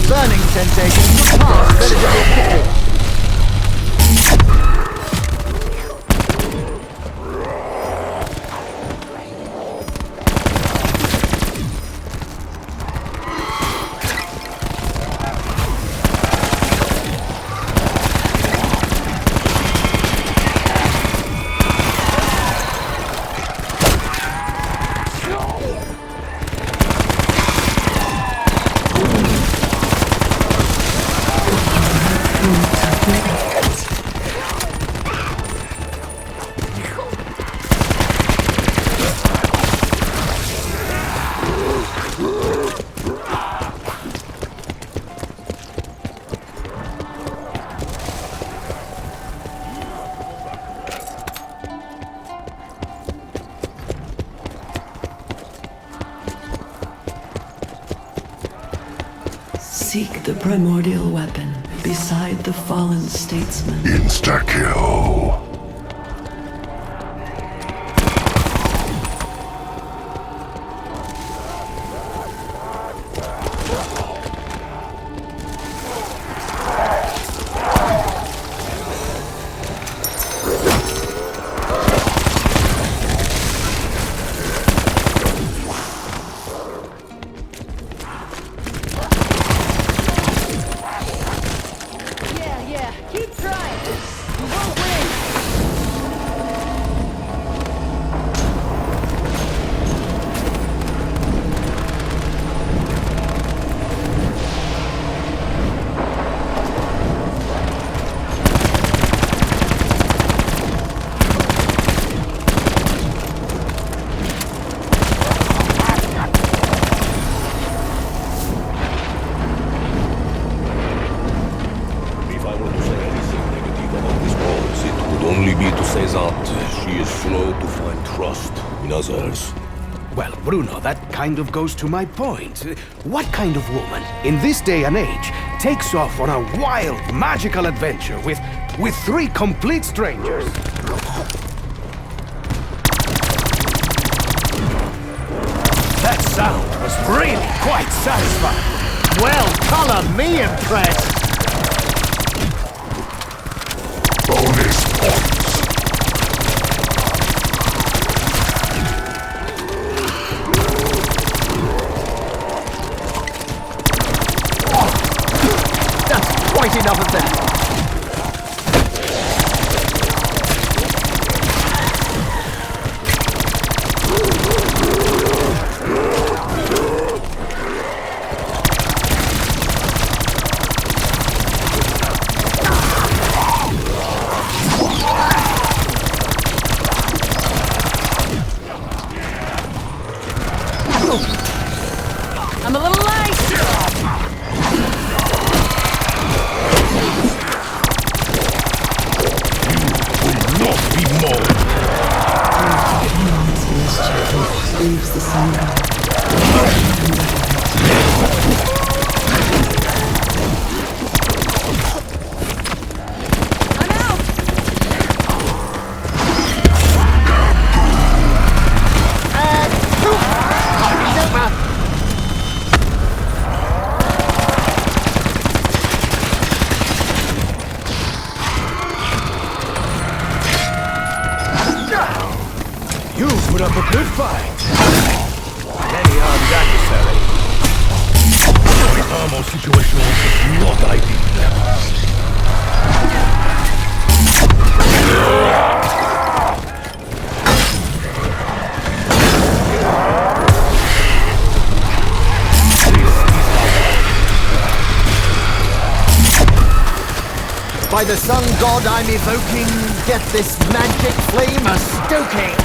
Burning sensation was passed relatively quickly. Seek the primordial weapon beside the fallen statesman. Insta-kill. Yeah, keep trying. You won't win. me to say that she is slow to find trust in others. Well, Bruno, that kind of goes to my point. What kind of woman, in this day and age, takes off on a wild, magical adventure with 3 complete strangers? That sound was really quite satisfying. Well, color me impressed. Bonus points. That's quite enough of that. I'm a little late. Not be more. Leaves the sun god. I'm out. Party's over. You put up a good fight. Many armed adversary. Armor situation is not ideal. By the sun god I'm evoking, get this magic flame a-stoking.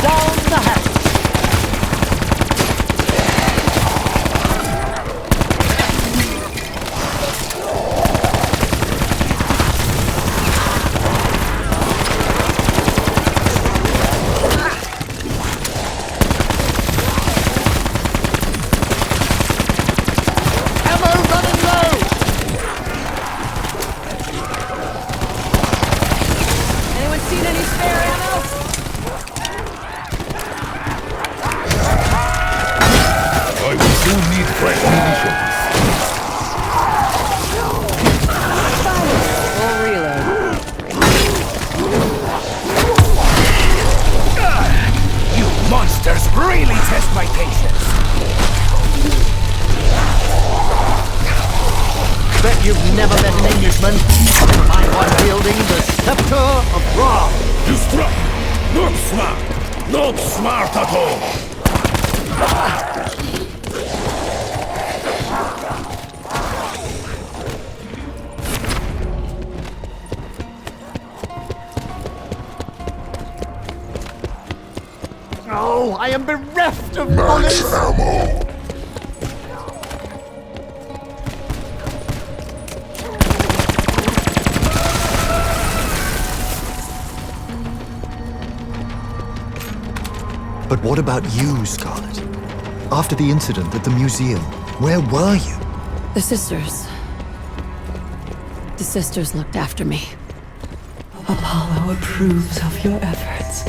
Down the hatch. Anyone seen any spare ammo? I will soon need fresh munitions. Full reload. You monsters really test my patience. Bet you've never met an Englishman. Never mind one wielding the scepter of wrath. You struck. Not smart. Not smart at all. Oh, I am bereft of bullets. Ammo. But what about you, Scarlet? After the incident at the museum, where were you? The sisters. The sisters looked after me. Apollo approves of your efforts.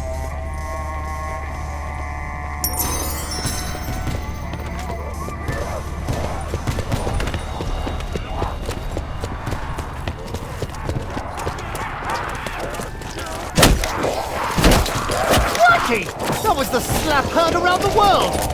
Lucky! That was the slap heard around the world!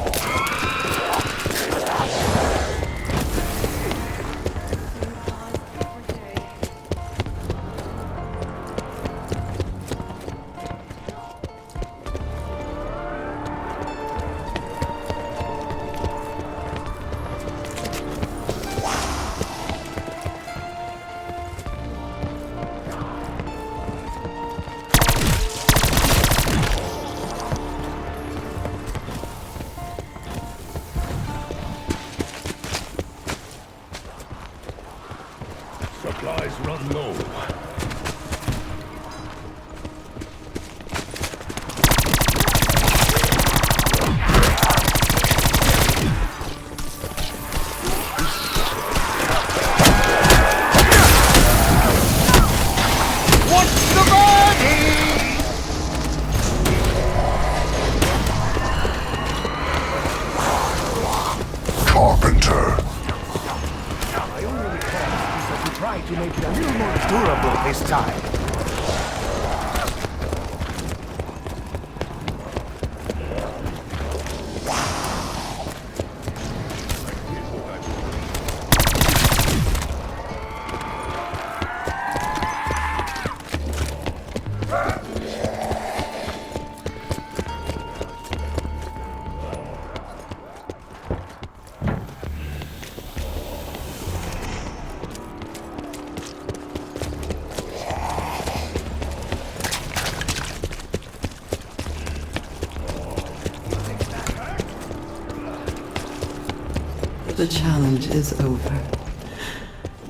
The challenge is over.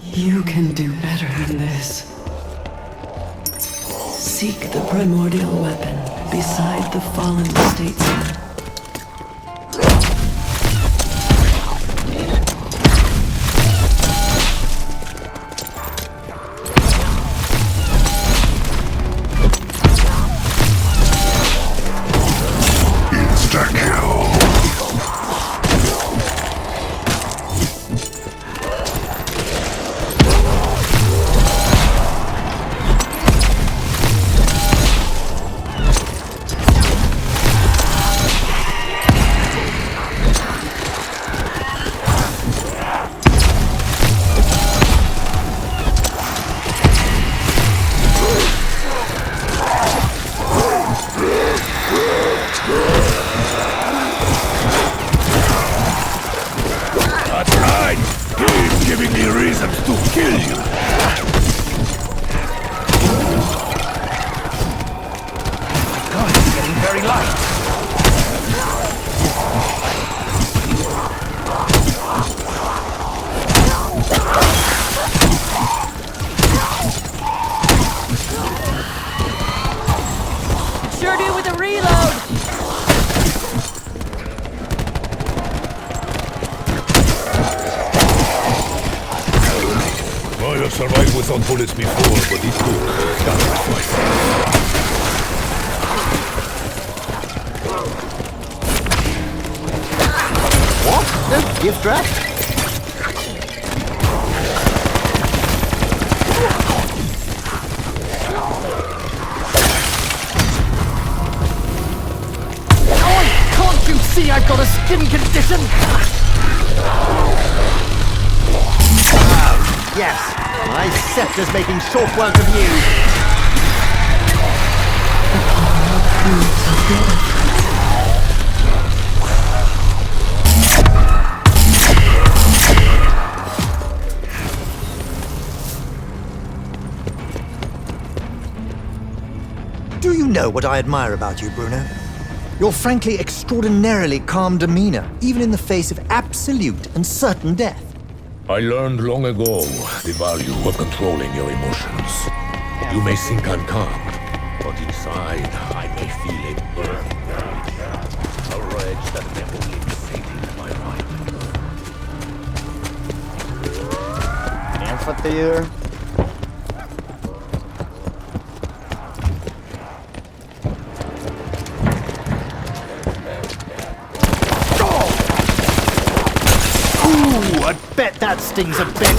You can do better than this. Seek the primordial weapon beside the fallen statesman. Survived without bullets before, but it took sacrifice. What? No gift wrap? Oh, can't you see I've got a skin condition? Yes. My scepter's making short work of you. Do you know what I admire about you, Bruno? Your frankly extraordinarily calm demeanor, even in the face of absolute and certain death. I learned long ago the value of controlling your emotions. You may think I'm calm, but inside I may feel a burning rage. A rage that never leaves fading my right. Amphitheater. Ooh, I bet that stings a bit.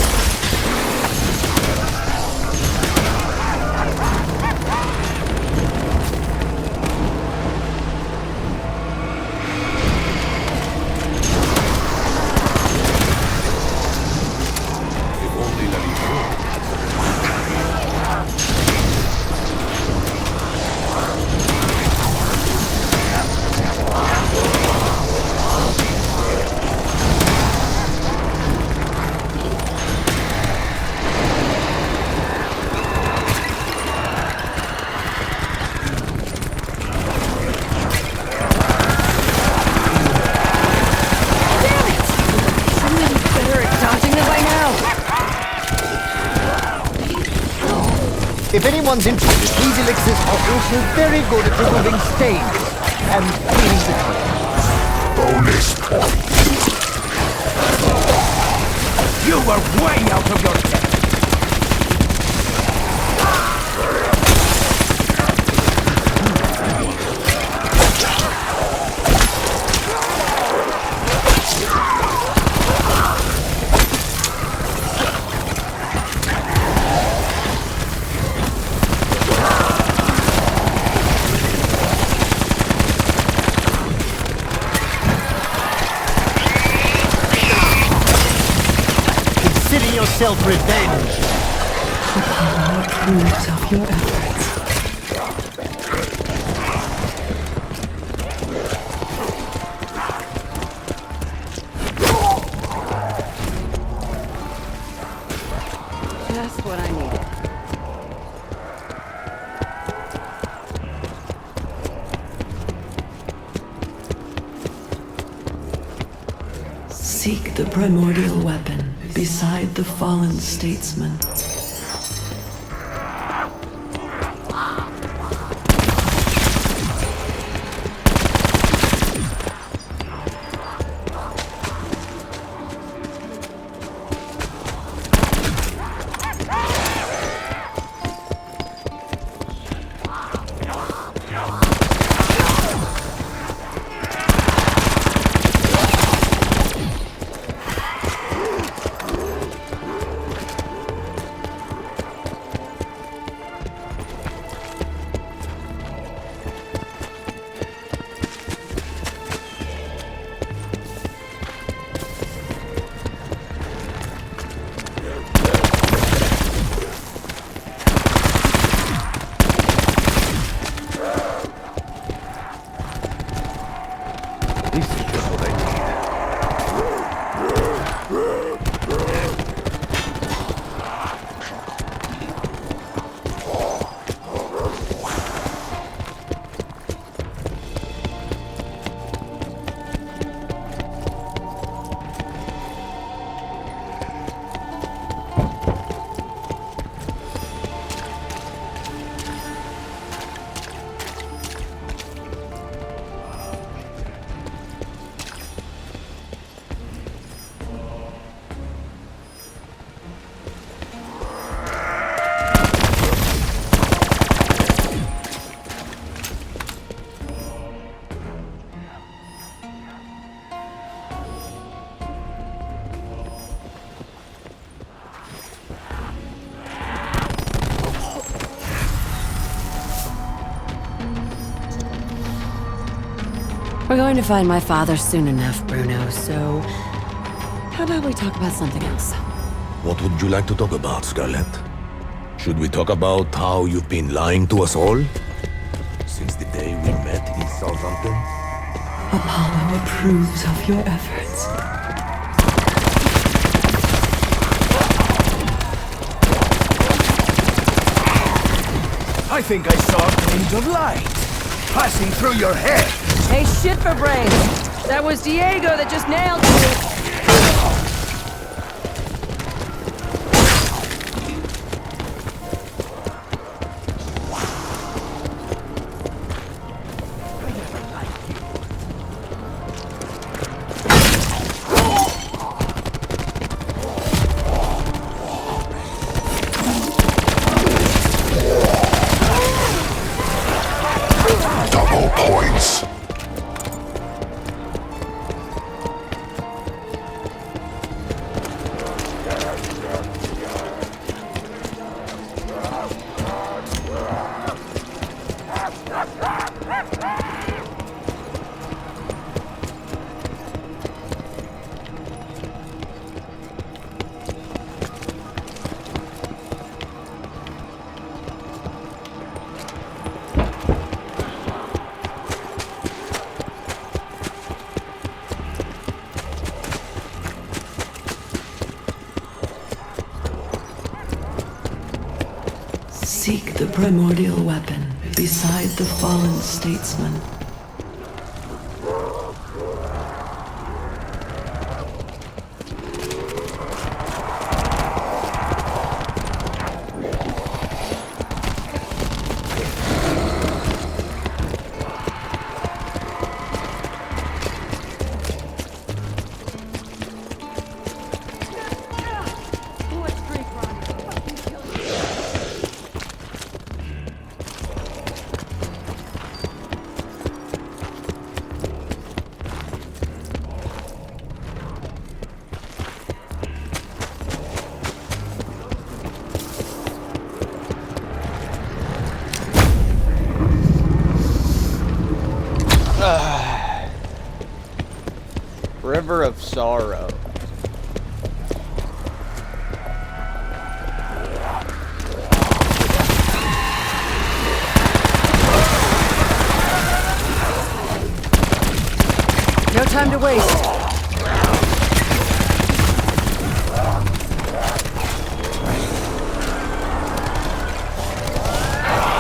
If anyone's interested, these elixirs are also very good at removing stains and cleaning the teeth. Bonus point. You were way out of your depth. Self-revenge. The power proves of your efforts. Just what I needed. Seek the primordial weapon beside the fallen statesman. We're going to find my father soon enough, Bruno, so how about we talk about something else? What would you like to talk about, Scarlet? Should we talk about how you've been lying to us all? Since the day we met in Southampton? Apollo approves of your efforts. I think I saw a glint of light passing through your head. Hey, shit for brains. That was Diego that just nailed you. Double points. Seek the primordial weapon beside the fallen statesman. River of Sorrow. No time to waste.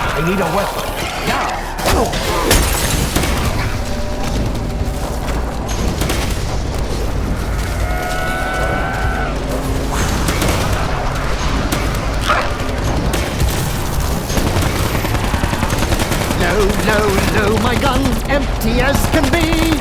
I need a weapon. Now! Oh. 「Low, low, low, my gun, empty as can be.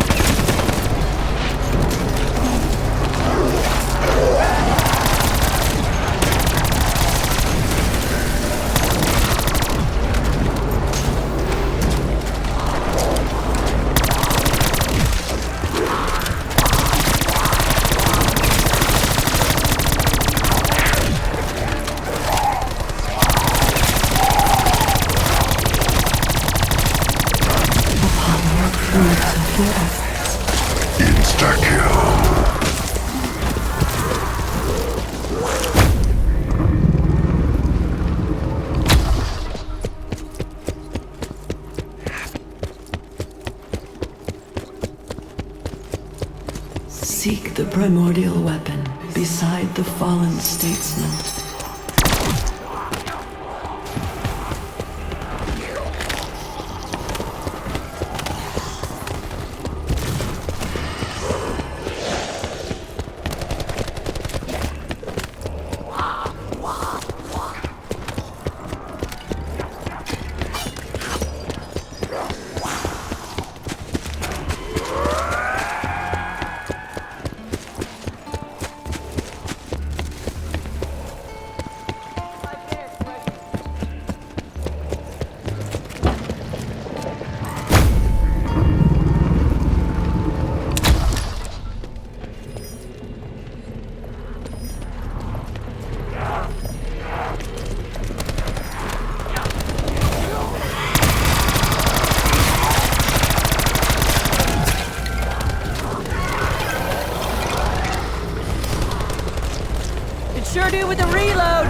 Seek the primordial weapon beside the fallen statesman. Sure do with the reload.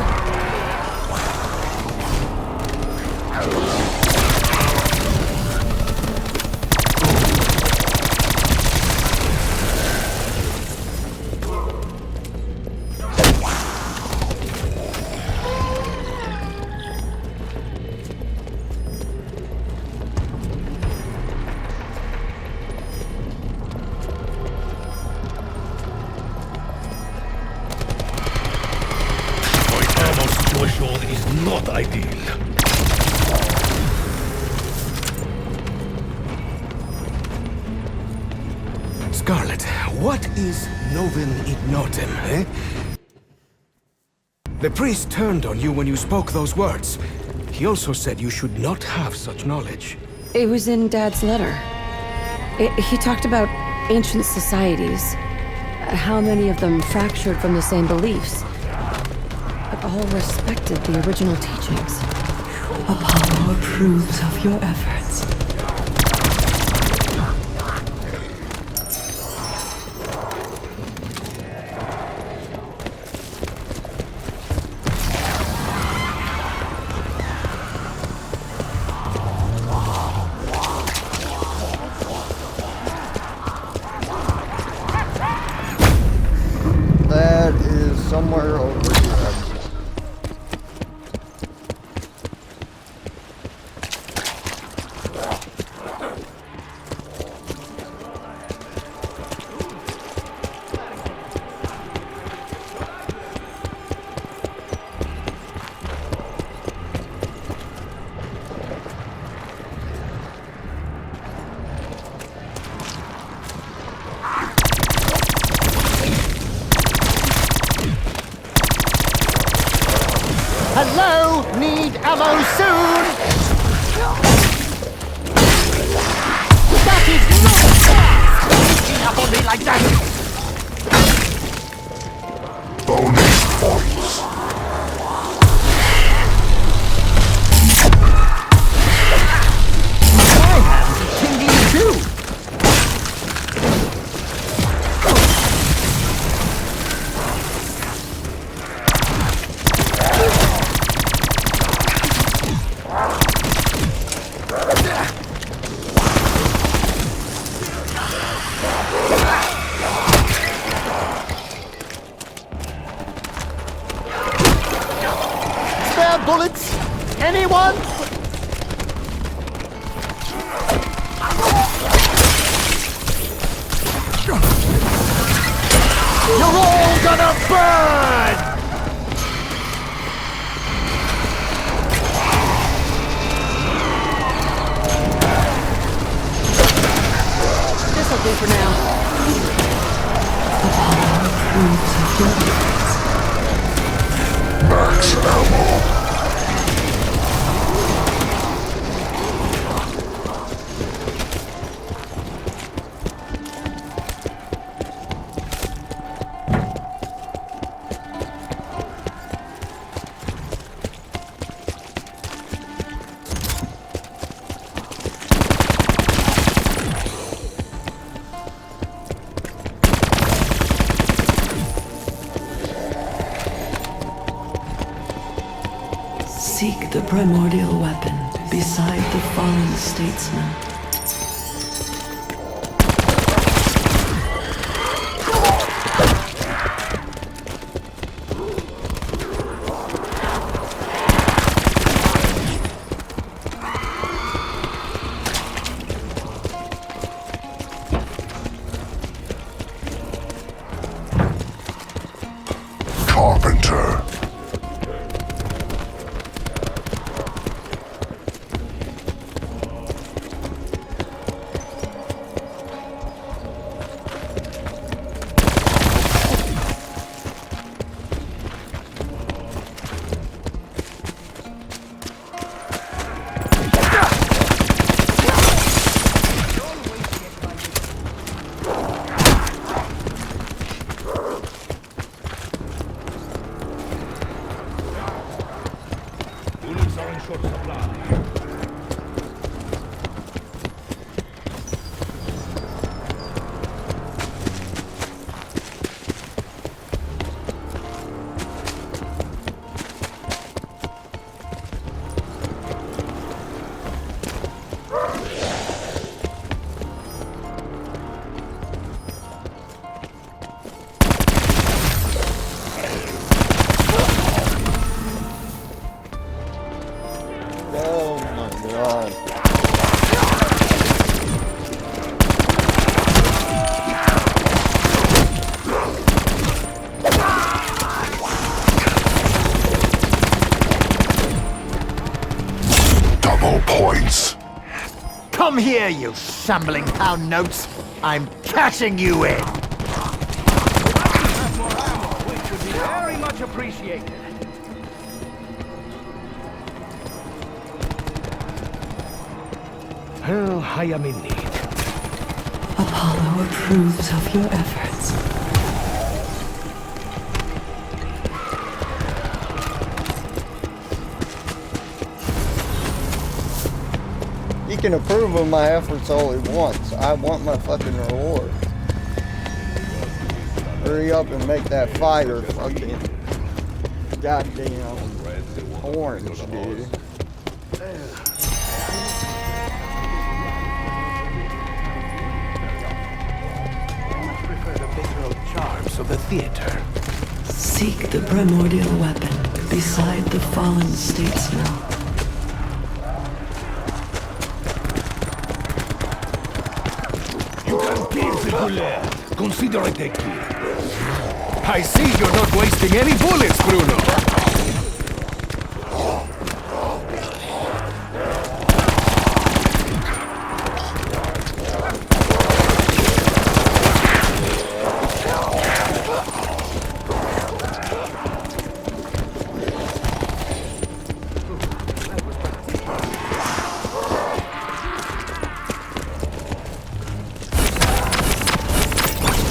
Is not ideal. Scarlet, what is novum ignotum, eh? The priest turned on you when you spoke those words. He also said you should not have such knowledge. It was in Dad's letter. He talked about ancient societies, how many of them fractured from the same beliefs, but all respected the original teachings. Apollo approves of your efforts. That is somewhere over here. Hello? Need ammo soon? That is not fair! Sneaking up on me like that! Bonus points. My hands are tingling too! Spare bullets? Anyone? You're all gonna burn! Max ammo. Seek the primordial weapon beside the fallen statesman. Carpenter. Bullets are in short supply. Oh my god. Double points. Come here, you shambling pound notes. I'm catching you in. Have more ammo, which would be very much appreciated. Well, I am in need. Apollo approves of your efforts. He can approve of my efforts all he wants. I want my fucking reward. Hurry up and make that fire fucking goddamn orange, dude. I prefer the bitter old charms of the theater. Seek the primordial weapon beside the fallen statesman. You can kill the bullet. Consider it a kill. I see you're not wasting any bullets, Bruno.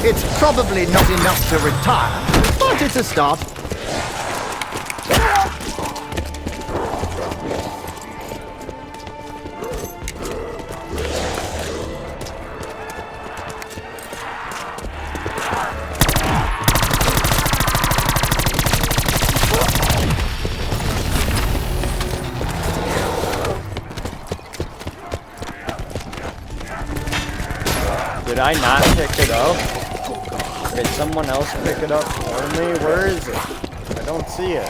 It's probably not enough to retire, but it's a start. Did I not pick it up? Did someone else pick it up for me? Where is it? I don't see it.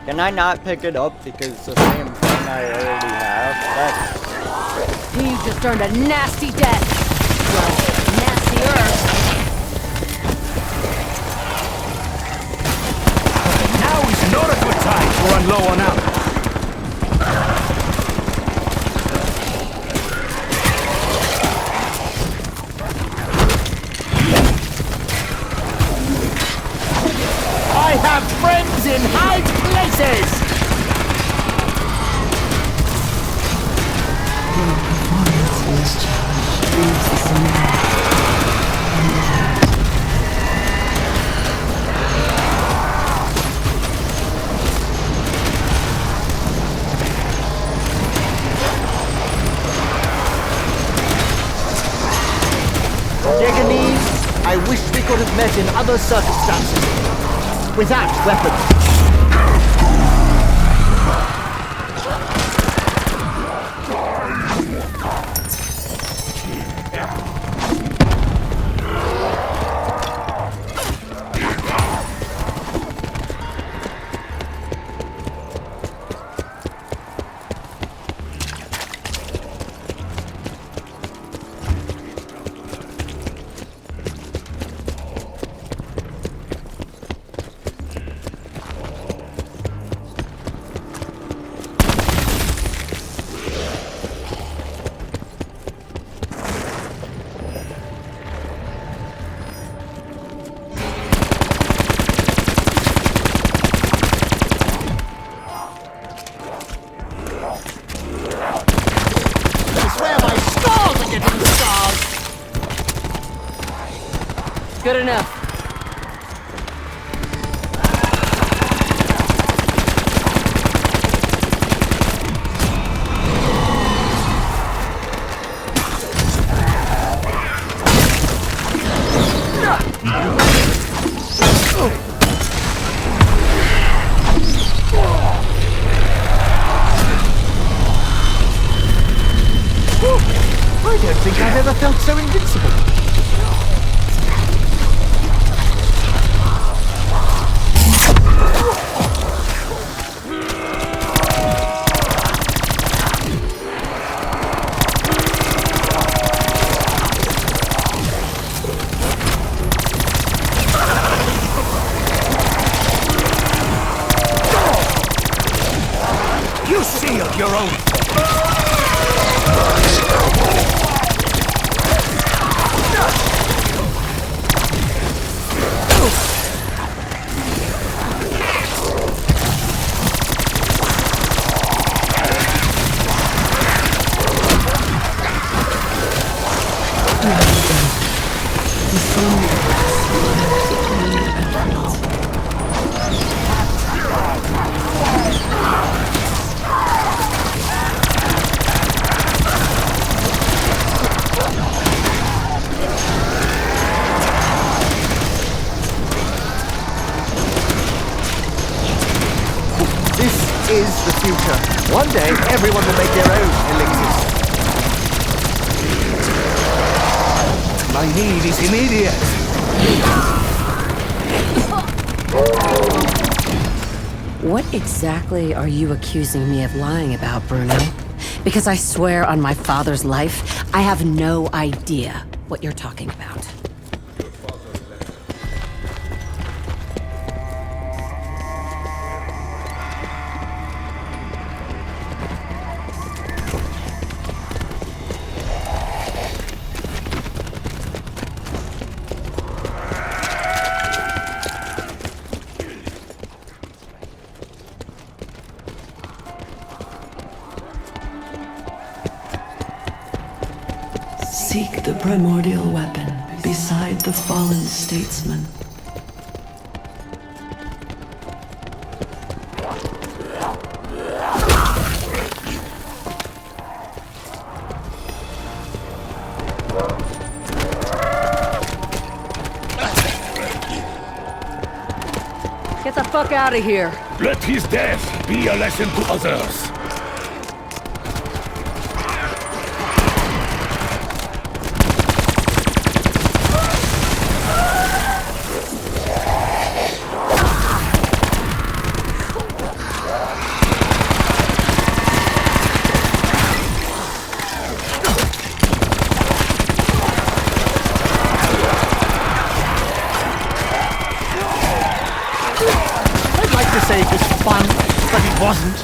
Can I not pick it up because it's the same thing I already have? That's... He just earned a nasty debt. Well, nastier. Now is not a good time to run low on ammo. I have friends in high This challenge leaves us alone. I wish we could have met in other circumstances. Without weapons. Good enough. I don't think I've ever felt so invincible. You sealed your own. Is the future. One day, everyone will make their own elixirs. My need is immediate. What exactly are you accusing me of lying about, Bruno? Because I swear on my father's life, I have no idea what you're talking about. Seek the primordial weapon beside the fallen statesman. Get the fuck out of here. Let his death be a lesson to others. To say it was fun, but it wasn't.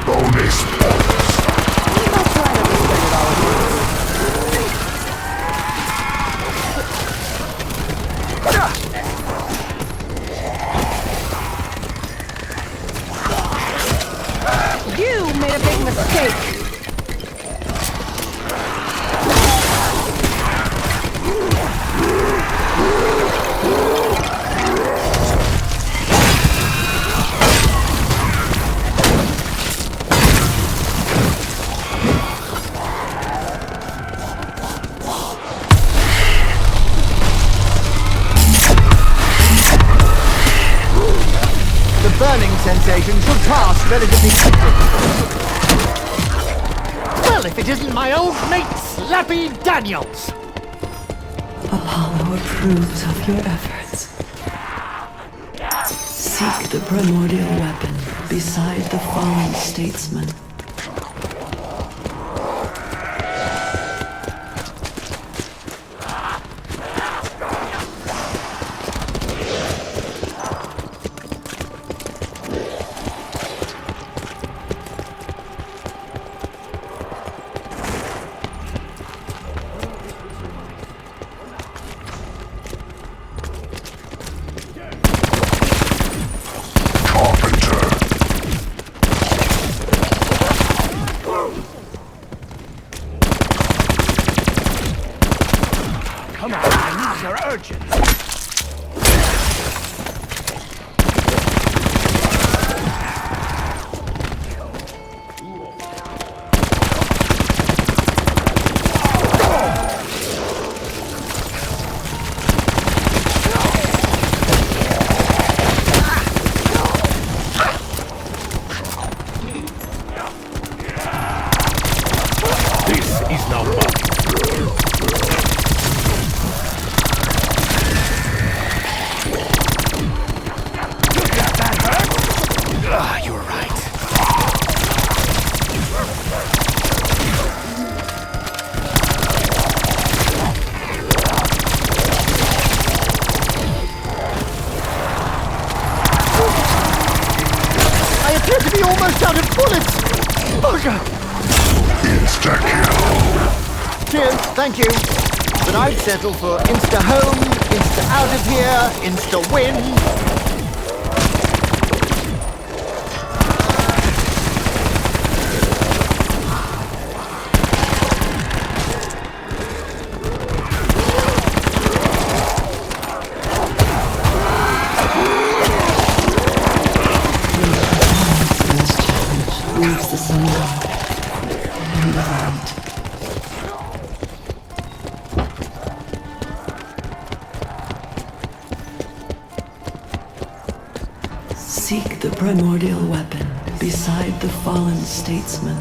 Bonus points. You made a big mistake. Burning sensation should pass relatively quickly. Well, if it isn't my old mate, Slappy Daniels! Apollo approves of your efforts. Seek the primordial weapon beside the fallen statesman. Come on, my needs are urgent. This is now mine. You're right. I appear to be almost out of bullets! Bugger! Insta-kill. Cheers, thank you. But I'd settle for insta-home, insta-out of here, insta-win. Leaves the sun god and the light. Seek the primordial weapon beside the fallen statesman.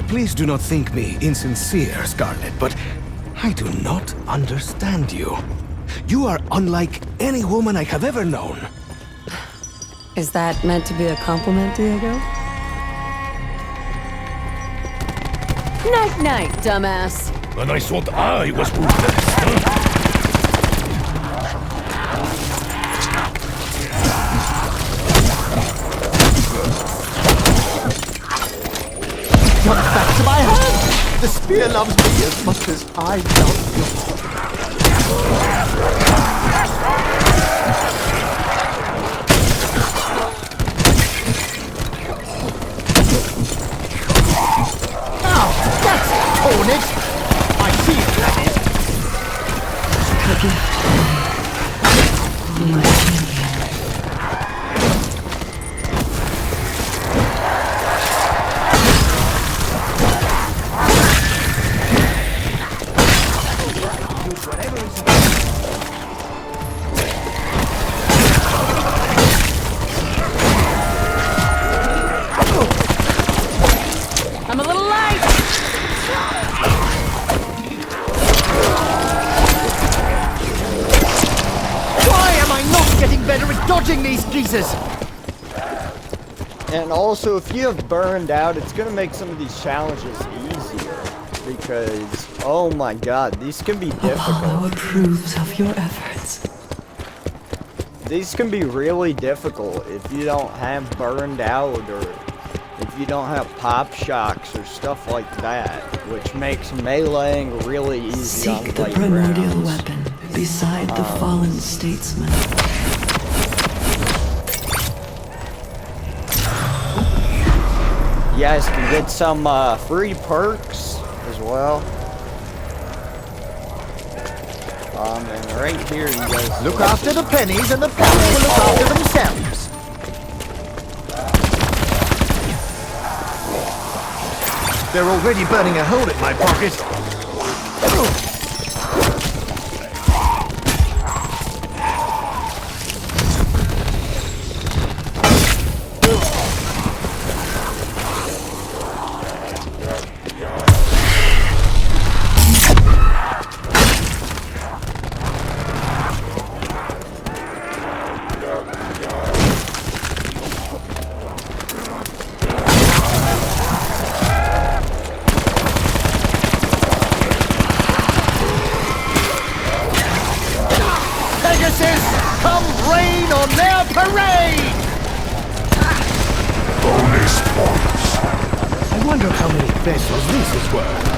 Please do not think me insincere, Scarlet, but I do not understand you. You are unlike any woman I have ever known. Is that meant to be a compliment, Diego? Night-night, dumbass. And I thought I was ruthless, huh? Jump back to my hand! The spear loves me as much as I love you. Now, that's carnage! I see it, that is. My champion. I'm a little light. Why am I not getting better at dodging these geezers? And also, if you have burned out, it's gonna make some of these challenges easier. Because, oh my god, these can be difficult. Apollo approves of your efforts. These can be really difficult if you don't have burned out, or if you don't have pop shocks or stuff like that, which makes meleeing really easy on Seek the light primordial rounds. weapon beside the fallen statesman. You guys can get some free perks as well. And right here, you guys Look after the pennies and the pounds will look after themselves. They're already burning a hole in my pocket. Come rain on their parade! Bonus points. I wonder how many vessels this is worth.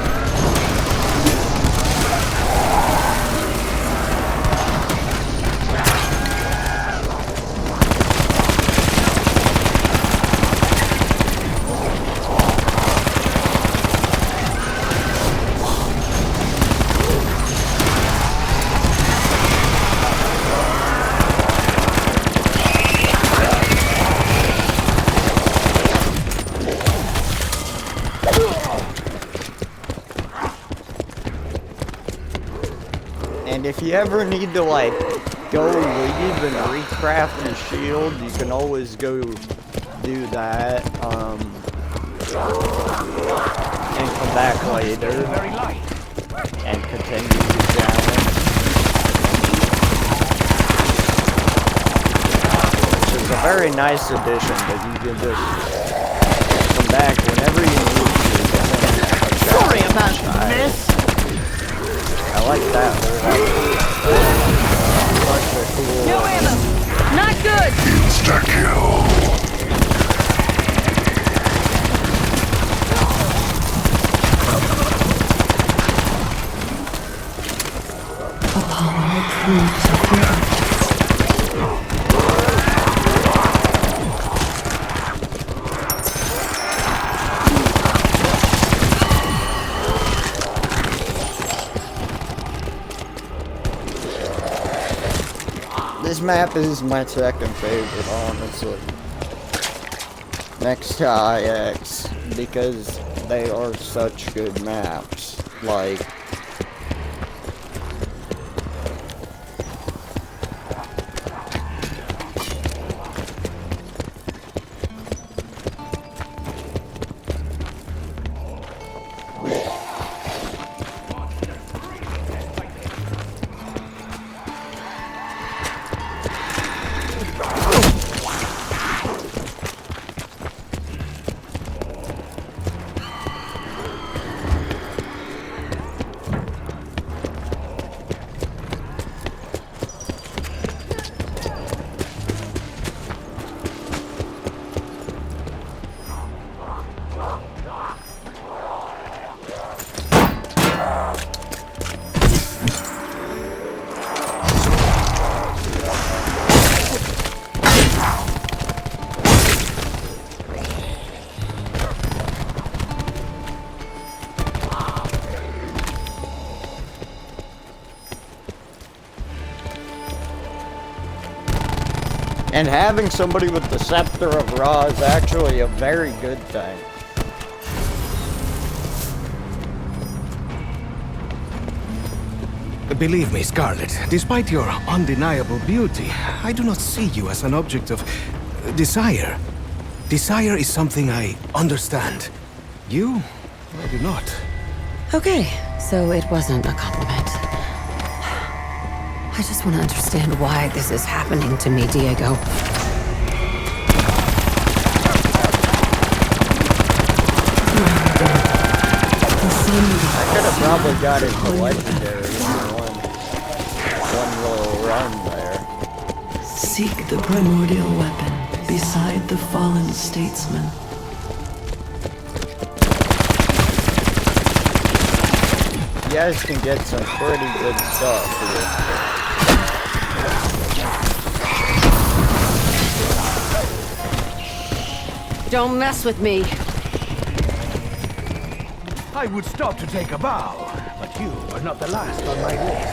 And if you ever need to, like, go leave and recraft your shield, you can always go do that, and come back later, and continue the challenge. Which is a very nice addition, that you can just come back whenever you need to. Sorry about this. I like that whole cool. No ammo! Not good! Insta-kill. Apollo approves of your efforts. This map is my second favorite, honestly. Next to IX, because they are such good maps. Like, and having somebody with the Scepter of Ra is actually a very good thing. Believe me, Scarlet, despite your undeniable beauty, I do not see you as an object of desire. Desire is something I understand. You, I do not. Okay, so it wasn't a compliment. I just want to understand why this is happening to me, Diego. I could have probably got it to legendary in one little run there. Seek the primordial weapon beside the fallen statesman. You guys can get some pretty good stuff here. Don't mess with me. I would stop to take a bow, but you are not the last on my list.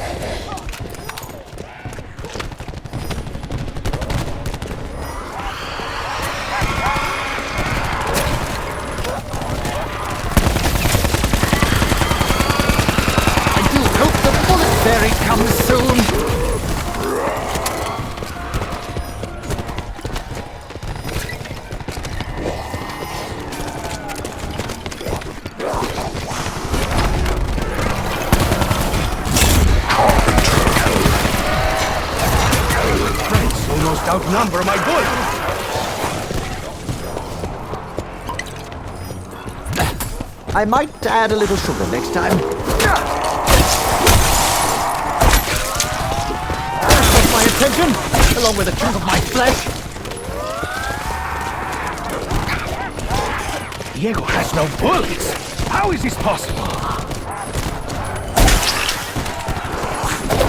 I do hope the bullet fairy comes soon. Outnumber my bullets! I might add a little sugar next time. That's my attention, along with a chunk of my flesh. Diego has no bullets! How is this possible?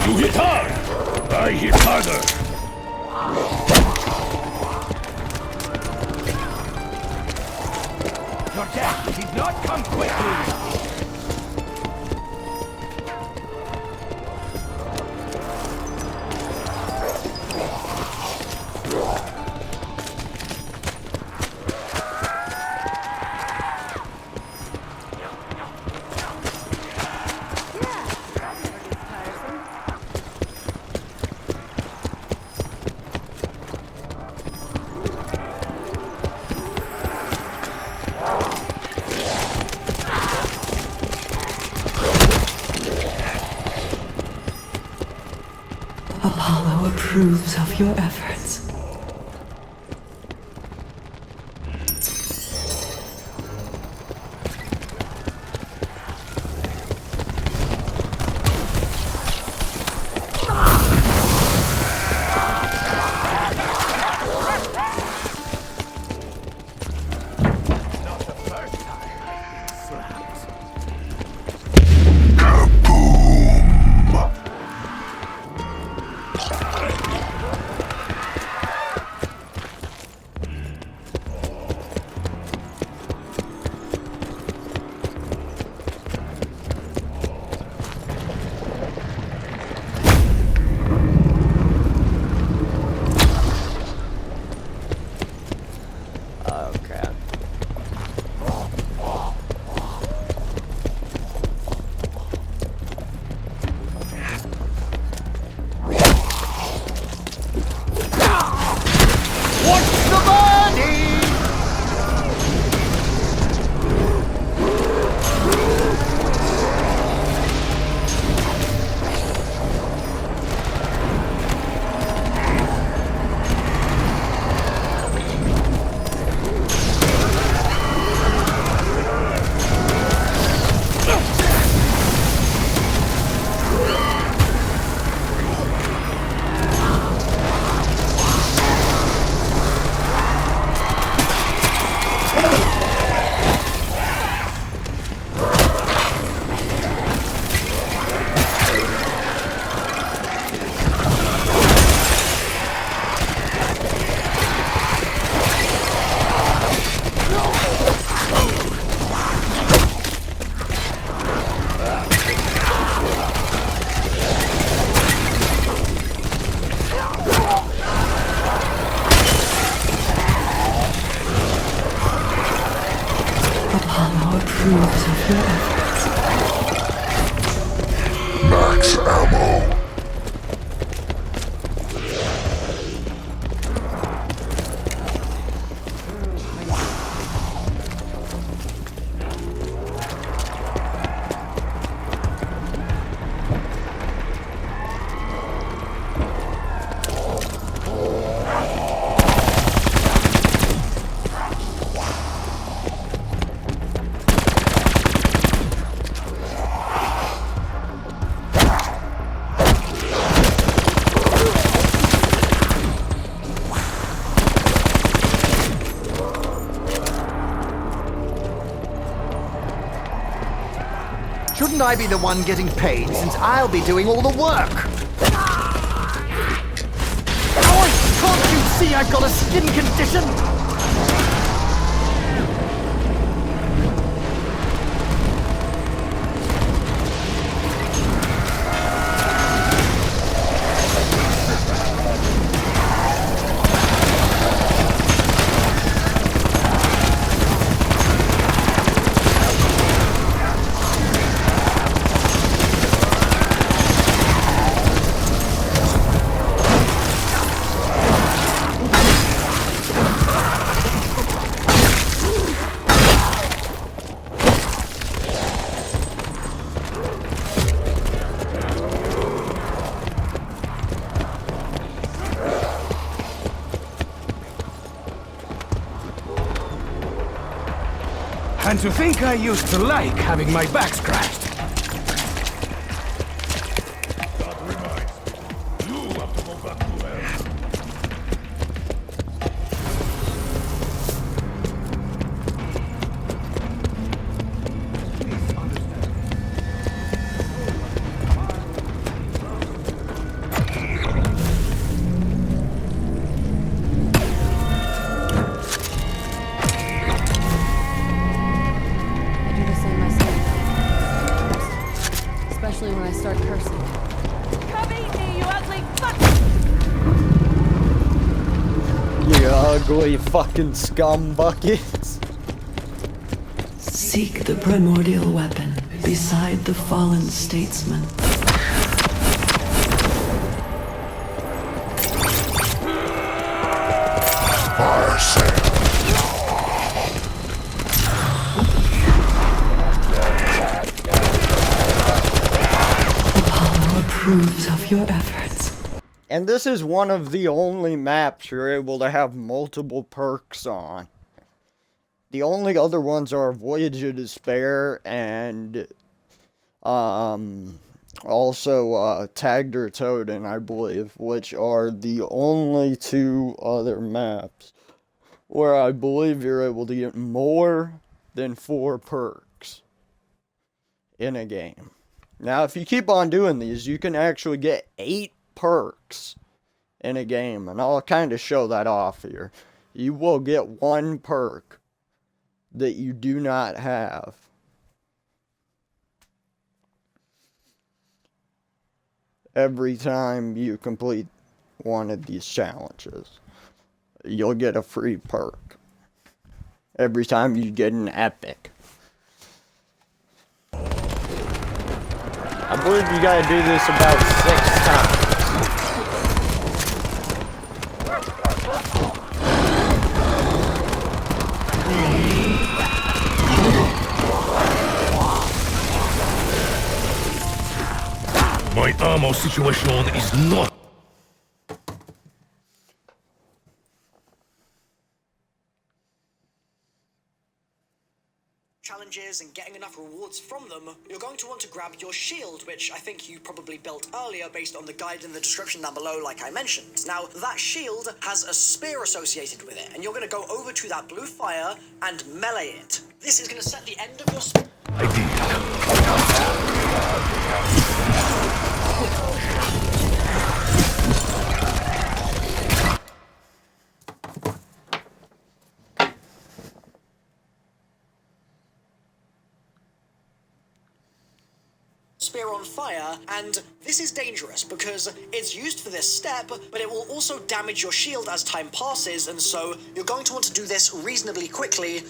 You hit hard! I hit harder! Your death did not come quickly! Apollo approves of your efforts. Apollo approves of your efforts. Max ammo. Shouldn't I be the one getting paid since I'll be doing all the work? Oi! Can't you see I've got a skin condition? And to think I used to like having my back scratched. That reminds me. You have to go back to Earth. I do the same myself. Especially when I start cursing. Come eat me, you ugly fuck! You ugly fucking scum buckets. Seek the primordial weapon beside the fallen statesman. Apollo approves of your efforts. And this is one of the only maps you're able to have multiple perks on. The only other ones are Voyage of Despair and also Tagged or Toten, I believe, which are the only two other maps where I believe you're able to get more than 4 perks in a game. Now, if you keep on doing these, you can actually get 8 perks in a game, and I'll kind of show that off here. You will get 1 perk that you do not have. Every time you complete one of these challenges, you'll get a free perk. Every time you get an epic. I believe you gotta do this about 6 times. My ammo situation is not. Challenges and getting enough rewards from them, you're going to want to grab your shield, which I think you probably built earlier based on the guide in the description down below, like I mentioned. Now, that shield has a spear associated with it, and you're going to go over to that blue fire and melee it. This is going to set the end of your spear on fire, and this is dangerous because it's used for this step, but it will also damage your shield as time passes, and so you're going to want to do this reasonably quickly.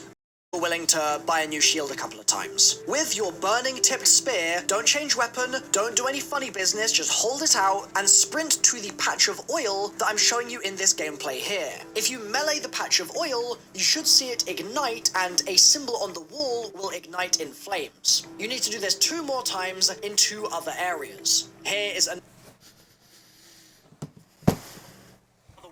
You're willing to buy a new shield a couple of times. With your burning tipped spear, don't change weapon, don't do any funny business, just hold it out and sprint to the patch of oil that I'm showing you in this gameplay here. If you melee the patch of oil, you should see it ignite and a symbol on the wall will ignite in flames. You need to do this 2 more times in 2 other areas. Here is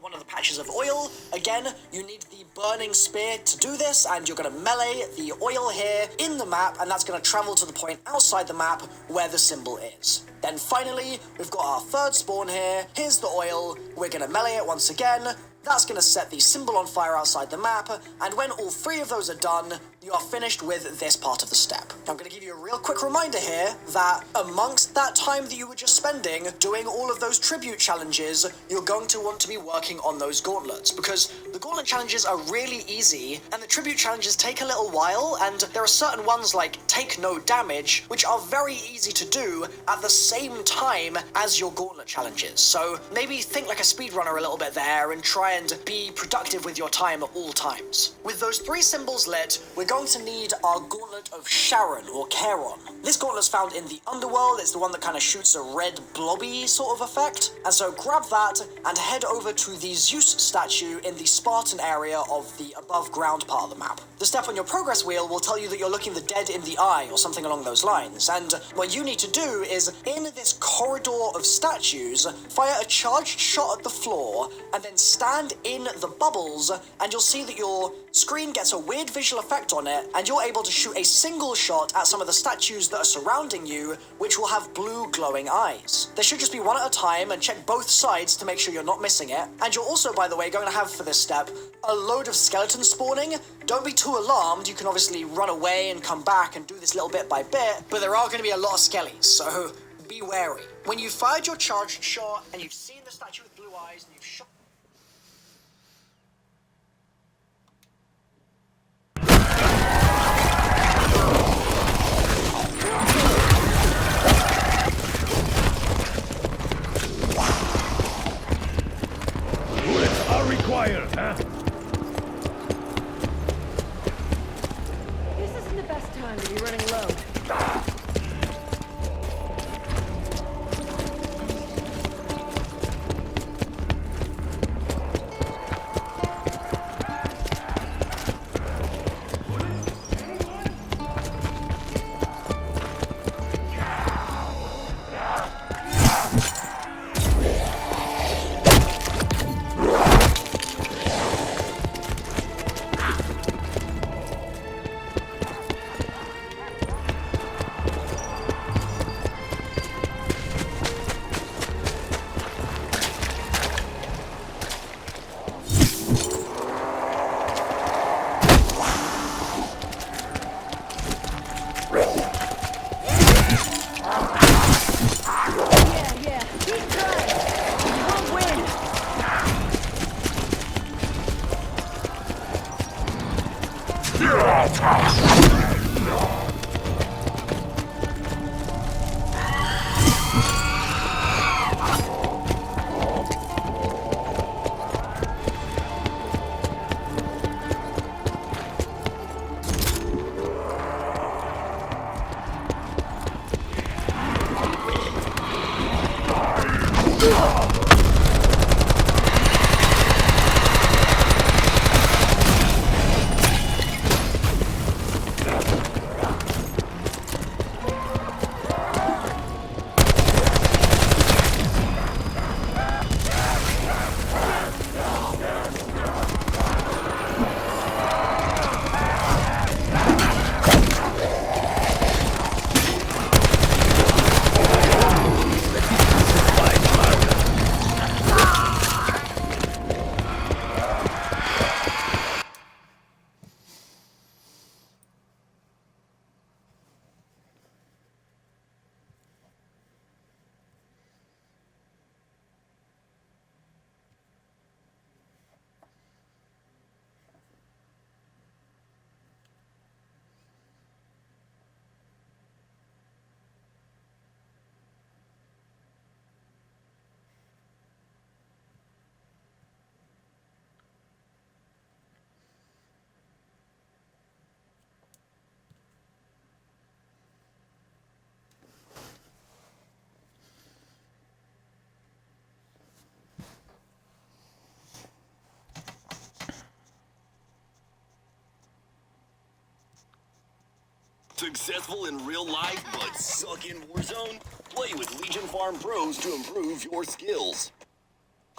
one of the patches of oil. Again, you need the burning spear to do this, and you're going to melee the oil here in the map, and that's going to travel to the point outside the map where the symbol is. Then finally, we've got our 3rd spawn here. Here's the oil. We're going to melee it once again. That's going to set the symbol on fire outside the map, and when all 3 of those are done, you are finished with this part of the step. I'm going to give you a real quick reminder here that amongst that time that you were just spending doing all of those tribute challenges, you're going to want to be working on those gauntlets, because the gauntlet challenges are really easy, and the tribute challenges take a little while, and there are certain ones like take no damage, which are very easy to do at the same time as your gauntlet challenges. So maybe think like a speedrunner a little bit there, and try and be productive with your time at all times. With those 3 symbols lit, we're going to need our Gauntlet of Sharon, or Charon. This gauntlet's found in the underworld. It's the one that kind of shoots a red blobby sort of effect. And so grab that and head over to the Zeus statue in the Spartan area of the above ground part of the map. The step on your progress wheel will tell you that you're looking the dead in the eye, or something along those lines. And what you need to do is, in this corridor of statues, fire a charged shot at the floor, and then stand in the bubbles, and you'll see that your screen gets a weird visual effect on it, and you're able to shoot a single shot at some of the statues that are surrounding you, which will have blue glowing eyes. There should just be one at a time, and check both sides to make sure you're not missing it. And you're also, by the way, going to have for this step a load of skeletons spawning. Don't be too alarmed. You can obviously run away and come back and do this little bit by bit, but there are going to be a lot of skellies, so be wary. When you've fired your charged shot and you've seen the statue with blue eyes and you've shot... Bullets are required, huh? This isn't the best time to be running low. Successful in real life, but suck in Warzone? Play with Legion Farm Pros to improve your skills.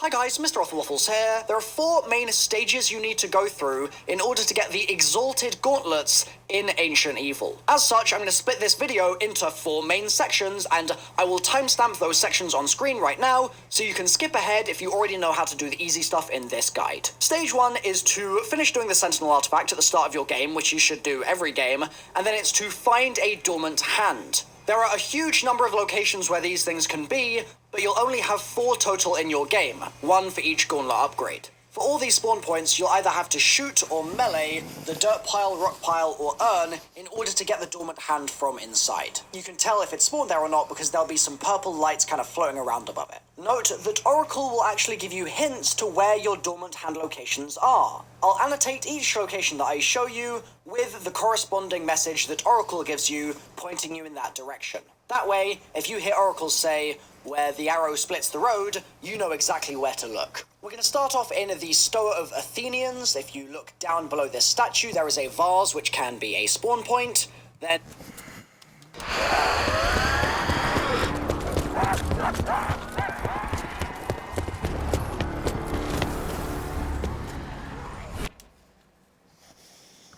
Hi guys, Mr. Waffles here. There are 4 main stages you need to go through in order to get the Exalted Gauntlets in Ancient Evil. As such, I'm going to split this video into 4 main sections, and I will timestamp those sections on screen right now, so you can skip ahead if you already know how to do the easy stuff in this guide. Stage 1 is to finish doing the Sentinel artifact at the start of your game, which you should do every game, and then it's to find a dormant hand. There are a huge number of locations where these things can be, but you'll only have 4 total in your game, 1 for each gauntlet upgrade. For all these spawn points, you'll either have to shoot or melee the dirt pile, rock pile, or urn in order to get the dormant hand from inside. You can tell if it's spawned there or not because there'll be some purple lights kind of floating around above it. Note that Oracle will actually give you hints to where your dormant hand locations are. I'll annotate each location that I show you with the corresponding message that Oracle gives you, pointing you in that direction. That way, if you hear Oracle say, where the arrow splits the road, you know exactly where to look. We're going to start off in the Stoa of Athenians. If you look down below this statue, there is a vase which can be a spawn point. Then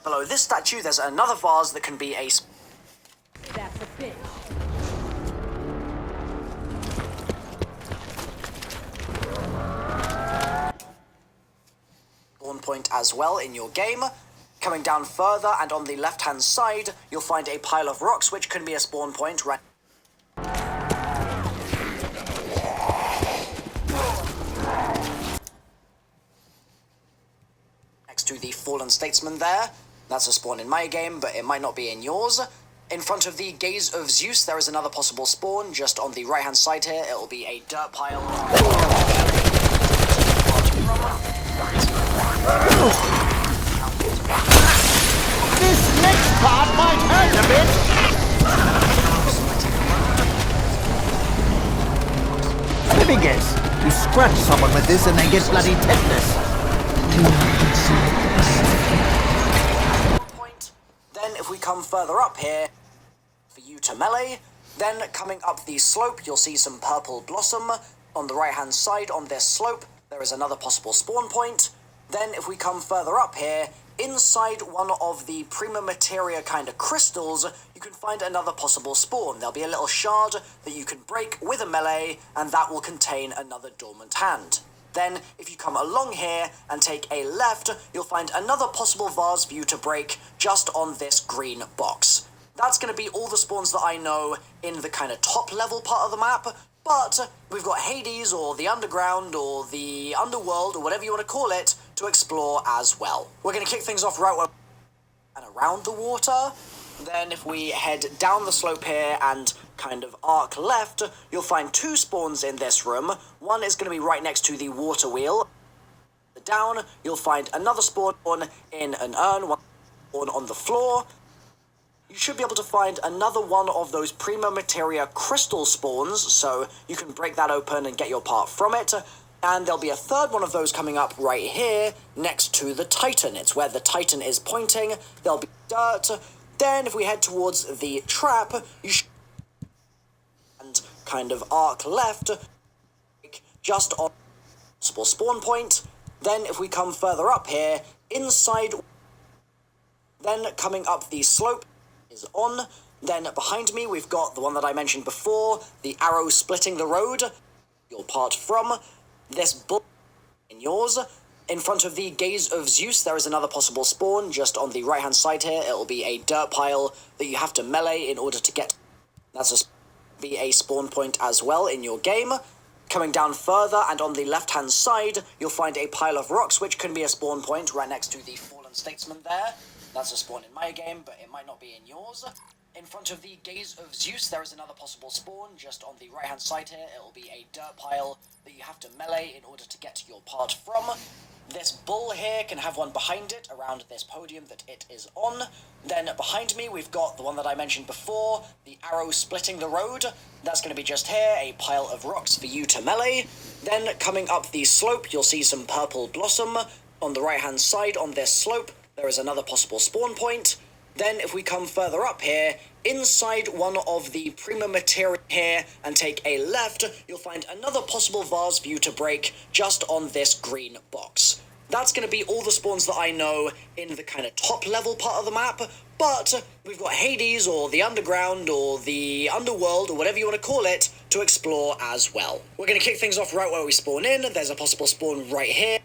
below this statue, there's another vase that can be a That's a bitch. spawn point as well in your game. Coming down further and on the left hand side, you'll find a pile of rocks which can be a spawn point right next to the Fallen Statesman there. That's a spawn in my game, but it might not be in yours. In front of the Gaze of Zeus, there is another possible spawn. Just on the right hand side here, it will be a dirt pile. This next part might hurt a bit. Let me guess. You scratch someone with this and they get bloody tetanus. Then if we come further up here, for you to melee, then coming up the slope, you'll see some purple blossom. On the right hand side on this slope, there is another possible spawn point. Then if we come further up here, inside one of the prima materia kind of crystals, you can find another possible spawn. There'll be a little shard that you can break with a melee, and that will contain another dormant hand. Then, if you come along here and take a left, you'll find another possible vase for you to break just on this green box. That's going to be all the spawns that I know in the kind of top level part of the map, but we've got Hades or the Underground or the Underworld or whatever you want to call it to explore as well. We're going to kick things off right where and around the water. Then if we head down the slope here and kind of arc left, you'll find 2 spawns in this room. One is going to be right next to the water wheel. Down, you'll find another spawn in an urn, one spawn on the floor. You should be able to find another one of those prima materia crystal spawns, so you can break that open and get your part from it. And there'll be a third one of those coming up right here next to the Titan. It's where the Titan is pointing. There'll be dirt. Then if we head towards the trap, you should and kind of arc left just on possible spawn point. Then if we come further up here, inside, then coming up the slope is on. Then behind me we've got the one that I mentioned before, the arrow splitting the road. Your part from this bull in yours. In front of the Gaze of Zeus, there is another possible spawn just on the right-hand side here. It'll be a dirt pile that you have to melee in order to get. That's be a spawn point as well in your game. Coming down further and on the left-hand side, you'll find a pile of rocks, which can be a spawn point right next to the Fallen Statesman there. That's a spawn in my game, but it might not be in yours. In front of the Gaze of Zeus, there is another possible spawn just on the right-hand side here. It'll be a dirt pile that you have to melee in order to get to your part from. This bull here can have one behind it around this podium that it is on. Then behind me we've got the one that I mentioned before, the arrow splitting the road. That's going to be just here, a pile of rocks for you to melee. Then coming up the slope, you'll see some purple blossom. On the right hand side on this slope, there is another possible spawn point. Then if we come further up here, inside one of the prima materia here and take a left, you'll find another possible vase for you to break just on this green box. That's going to be all the spawns that I know in the kind of top level part of the map, but we've got Hades or the underground or the underworld or whatever you want to call it to explore as well. We're going to kick things off right where we spawn in. There's a possible spawn right here.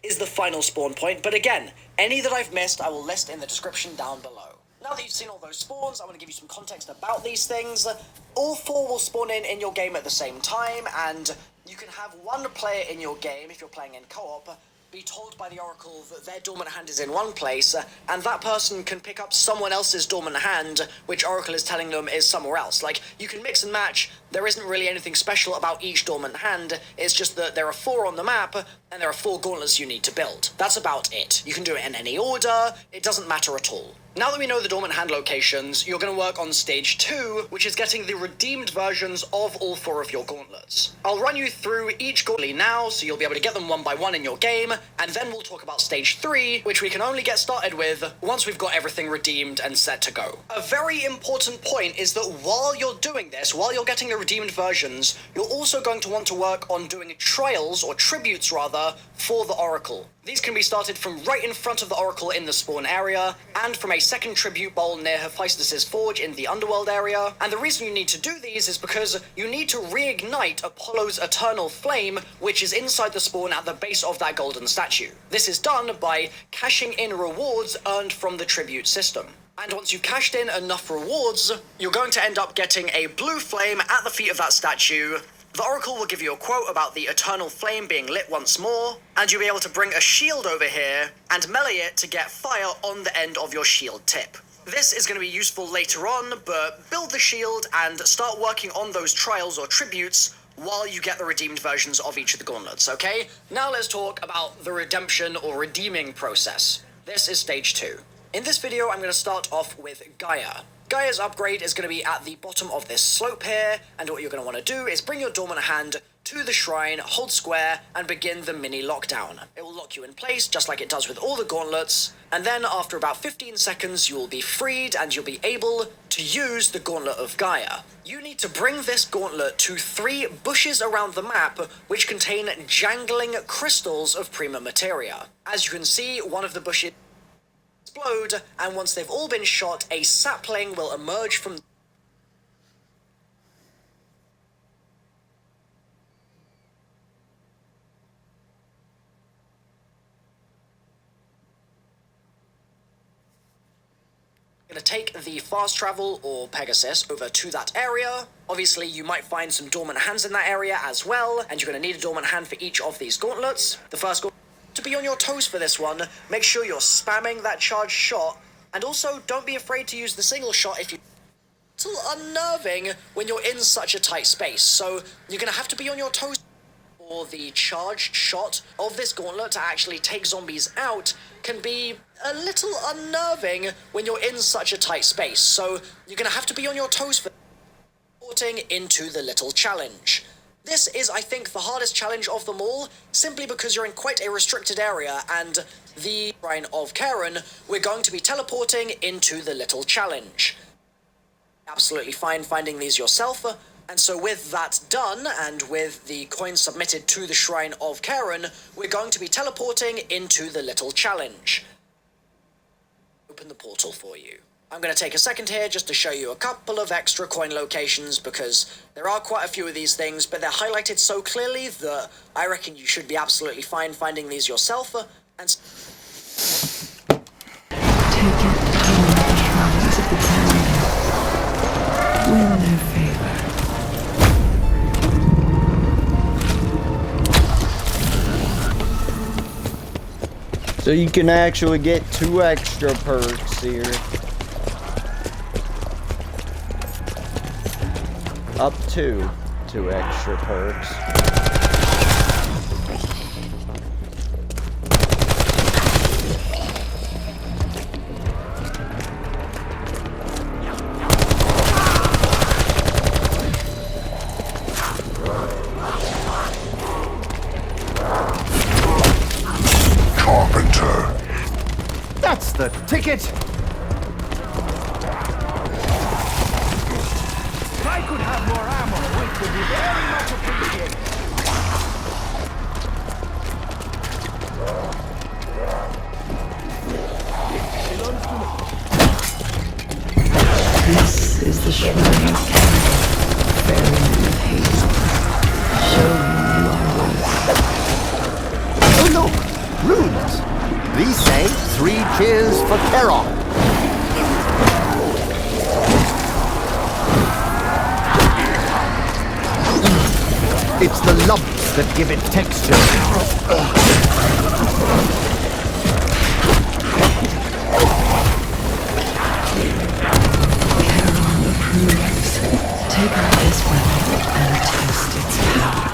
Is the final spawn point, but again, any that I've missed I will list in the description down below. Now that you've seen all those spawns, I want to give you some context about these things. All 4 will spawn in your game at the same time, and you can have one player in your game, if you're playing in co-op, be told by the Oracle that their dormant hand is in one place, and that person can pick up someone else's dormant hand, which Oracle is telling them is somewhere else. Like, you can mix and match. There isn't really anything special about each dormant hand. It's just that there are 4 on the map, and there are 4 gauntlets you need to build. That's about it. You can do it in any order. It doesn't matter at all. Now that we know the dormant hand locations, you're going to work on stage 2, which is getting the redeemed versions of all 4 of your gauntlets. I'll run you through each gauntlet now, so you'll be able to get them one by one in your game, and then we'll talk about stage 3, which we can only get started with once we've got everything redeemed and set to go. A very important point is that while you're doing this, while you're getting the redeemed versions, you're also going to want to work on doing trials, or tributes rather, for the Oracle. These can be started from right in front of the Oracle in the spawn area, and from a second tribute bowl near Hephaestus' forge in the underworld area. And the reason you need to do these is because you need to reignite Apollo's eternal flame, which is inside the spawn at the base of that golden statue. This is done by cashing in rewards earned from the tribute system. And once you've cashed in enough rewards, you're going to end up getting a blue flame at the feet of that statue. The Oracle will give you a quote about the eternal flame being lit once more, and you'll be able to bring a shield over here and melee it to get fire on the end of your shield tip. This is going to be useful later on, but build the shield and start working on those trials or tributes while you get the redeemed versions of each of the gauntlets, okay? Now let's talk about the redemption or redeeming process. This is stage 2. In this video, I'm going to start off with Gaia. Gaia's upgrade is going to be at the bottom of this slope here, and what you're going to want to do is bring your dormant hand to the shrine, hold square, and begin the mini lockdown. It will lock you in place, just like it does with all the gauntlets, and then after about 15 seconds, you will be freed, and you'll be able to use the Gauntlet of Gaia. You need to bring this gauntlet to 3 bushes around the map, which contain jangling crystals of prima materia. As you can see, one of the bushes explode, and once they've all been shot, a sapling will emerge from going to take the fast travel or Pegasus over to that area. Obviously, you might find some dormant hands in that area as well, and you're going to need a dormant hand for each of these gauntlets. The first gauntlet. To be on your toes for this one, make sure you're spamming that charged shot, and also don't be afraid to use the single shot if you... It's a little unnerving when you're in such a tight space, so you're going to have to be on your toes for the charged shot of this gauntlet to actually take zombies out. Can be a little unnerving when you're in such a tight space, so you're going to have to be on your toes for porting into the little challenge. This is, I think, the hardest challenge of them all, simply because you're in quite a restricted area, and the Shrine of Karen, we're going to be teleporting into the little challenge. Absolutely fine finding these yourself, and so with that done, and with the coin submitted to the Shrine of Karen, we're going to be teleporting into the little challenge. Open the portal for you. I'm going to take a second here just to show you a couple of extra coin locations, because there are quite a few of these things, but they're highlighted so clearly that I reckon you should be absolutely fine finding these yourself, and... Take it toward the shrines of the town. Win their favor. So you can actually get 2 extra perks here. Up to 2 extra perks. That's the ticket. be very much appreciated. It belongs to me. This is the shrine of Karen, Baron of Hades. Show him you are worth. Oh look! Runes! These say 3 cheers for Charon. It's the lumps that give it texture. Charon approves. Take out this weapon and test its power.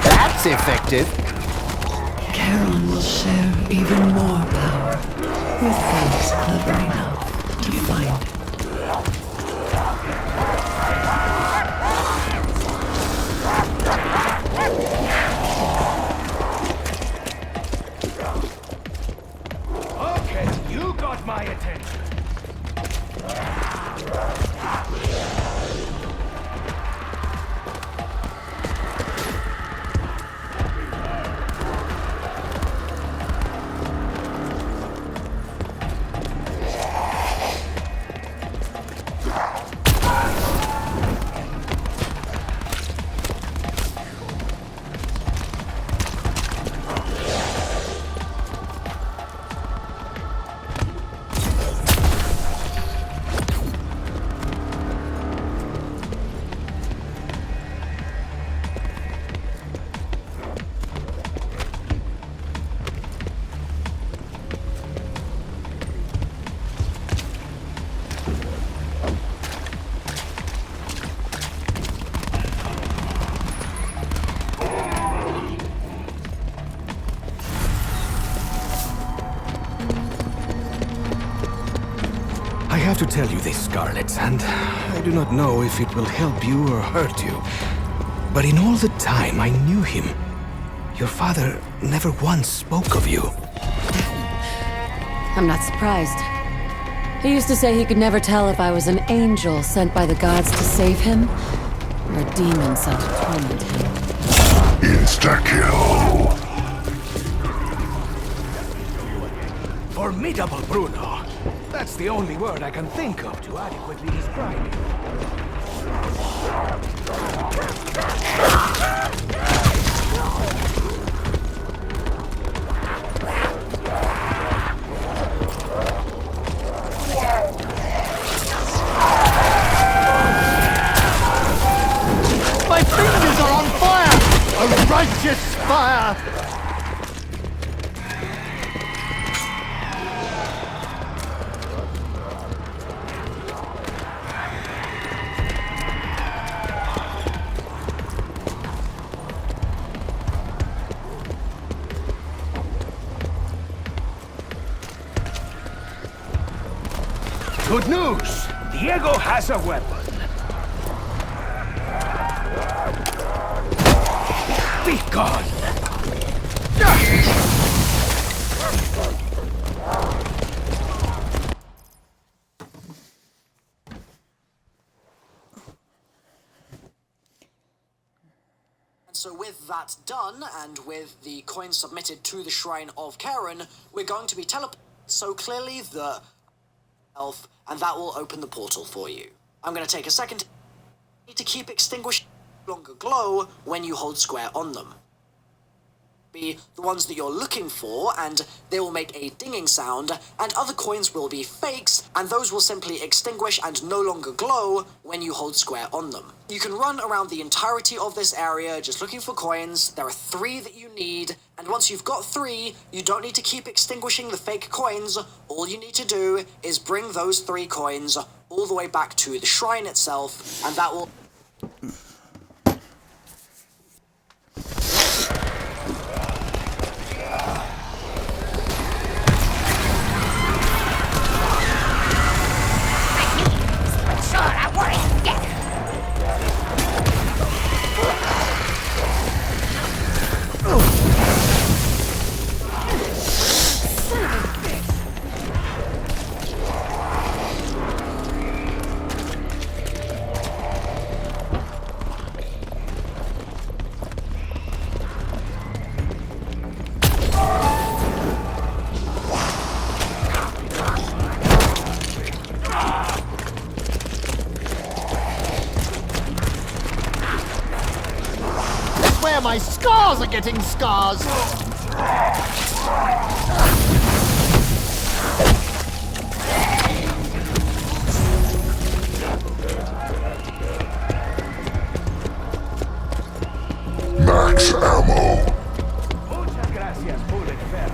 That's effective. Charon will share even more power with those clever enough to find it. Okay, you got my attention. I have to tell you this, Scarlet, and I do not know if it will help you or hurt you. But in all the time I knew him, your father never once spoke of you. I'm not surprised. He used to say he could never tell if I was an angel sent by the gods to save him, or a demon sent to torment him. Insta-kill. Formidable, Bruno. That's the only word I can think of to adequately describe it. My fingers are on fire! A righteous fire! Good news! Diego has a weapon. Be gone! So with that done, and with the coin submitted to the Shrine of Karen, we're going to be teleported so clearly the elf, and that will open the portal for you. I'm going to take a second to keep extinguished longer glow when you hold square on them. Be the ones that you're looking for, and they will make a dinging sound, and other coins will be fakes, and those will simply extinguish and no longer glow when you hold square on them. You can run around the entirety of this area just looking for coins. There are 3 that you need, and once you've got 3, you don't need to keep extinguishing the fake coins. All you need to do is bring those 3 coins all the way back to the shrine itself, and that will... swear my scars are getting scars! Max ammo. Muchas gracias, Bullet Fell.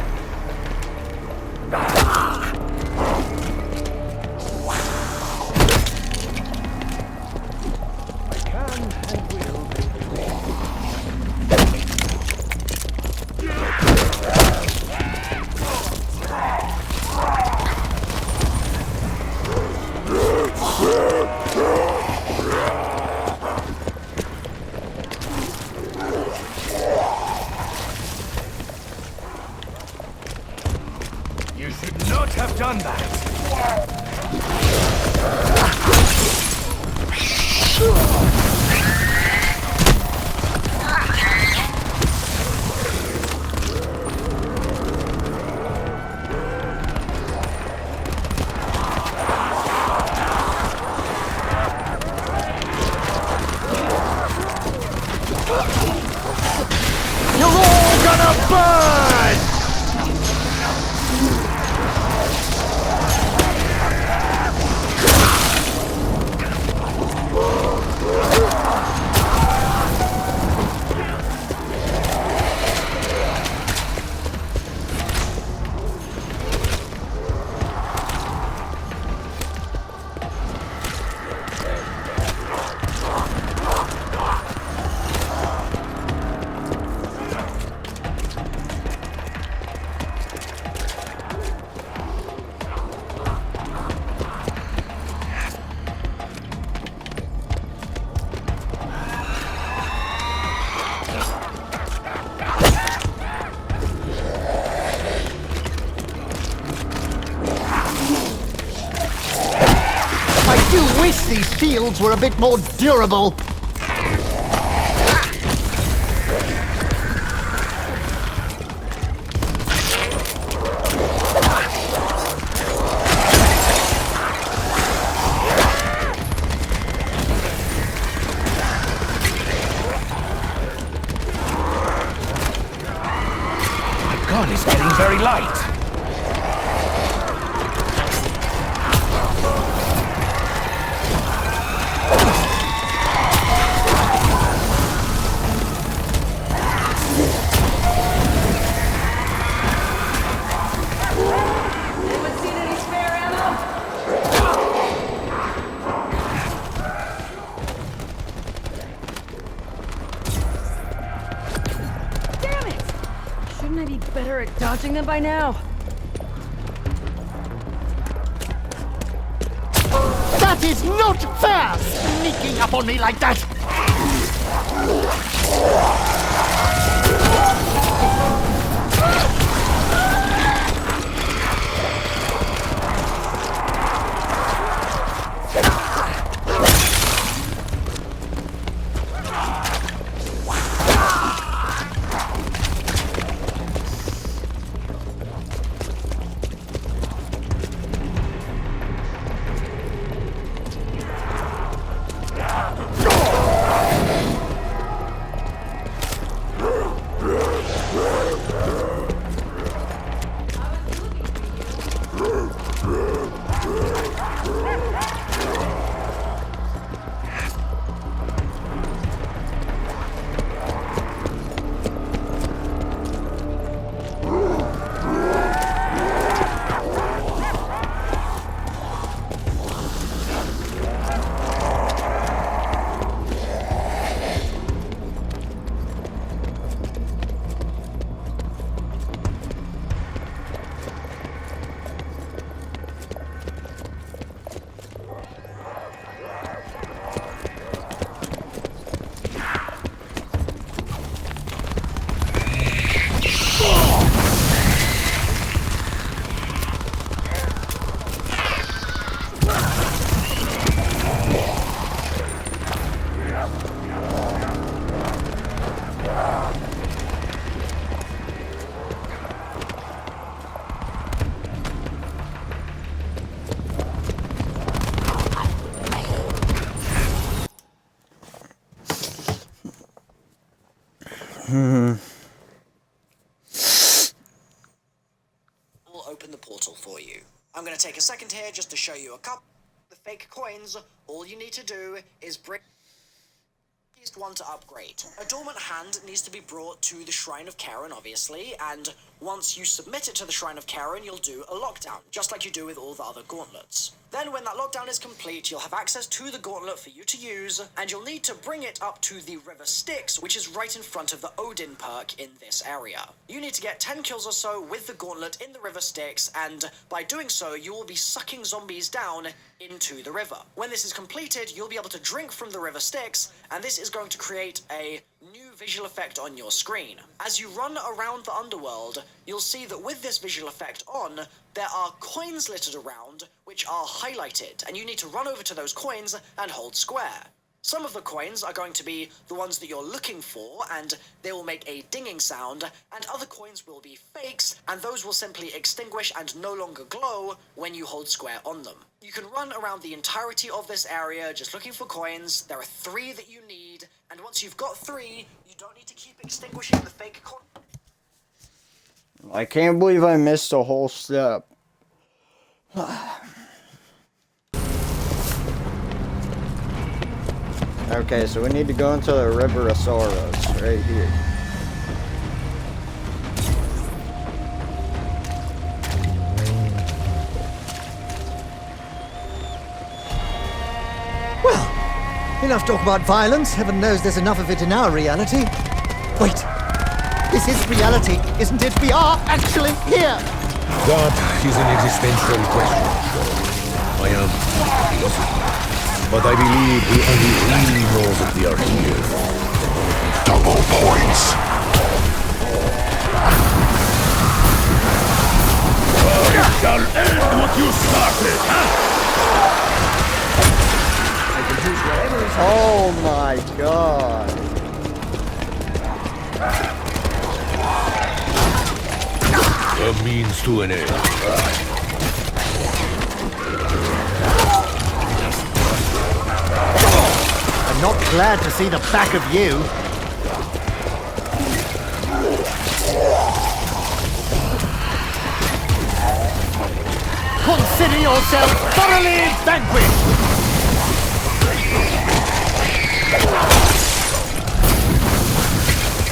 I can and will make You should not have done that. You're all gonna burn! I do wish these shields were a bit more durable. My gun is getting very light. Anyone seen any spare ammo? Damn it! Shouldn't I be better at dodging them by now? That is not fair! Sneaking up on me like that! We'll open the portal for you. I'm going to take a second here just to show you a couple of the fake coins. All you need to do is bring at least one to upgrade. A dormant hand needs to be brought to the Shrine of Karen, obviously, and once you submit it to the Shrine of Karen, you'll do a lockdown, just like you do with all the other gauntlets. Then when that lockdown is complete, you'll have access to the gauntlet for you to use, and you'll need to bring it up to the River Styx, which is right in front of the Odin perk in this area. You need to get 10 kills or so with the gauntlet in the River Styx, and by doing so, you will be sucking zombies down into the river. When this is completed, you'll be able to drink from the River Styx, and this is going to create a new visual effect on your screen. As you run around the underworld, you'll see that with this visual effect on, there are coins littered around which are highlighted, and you need to run over to those coins and hold square. Some of the coins are going to be the ones that you're looking for, and they will make a dinging sound, and other coins will be fakes, and those will simply extinguish and no longer glow when you hold square on them. You can run around the entirety of this area just looking for coins. There are 3 that you need, and once you've got 3, you don't need to keep extinguishing the fake coin. I can't believe I missed a whole step. Okay, so we need to go into the River of Sorrows, right here. Well, enough talk about violence. Heaven knows there's enough of it in our reality. Wait, this is reality, isn't it? We are actually here! That is an existential question, Shaw. I am philosophy, but I believe we only really know that we are here. Double points. I shall end what you started, Oh my god. A means to an end. I'm not glad to see the back of you. Consider yourself thoroughly vanquished!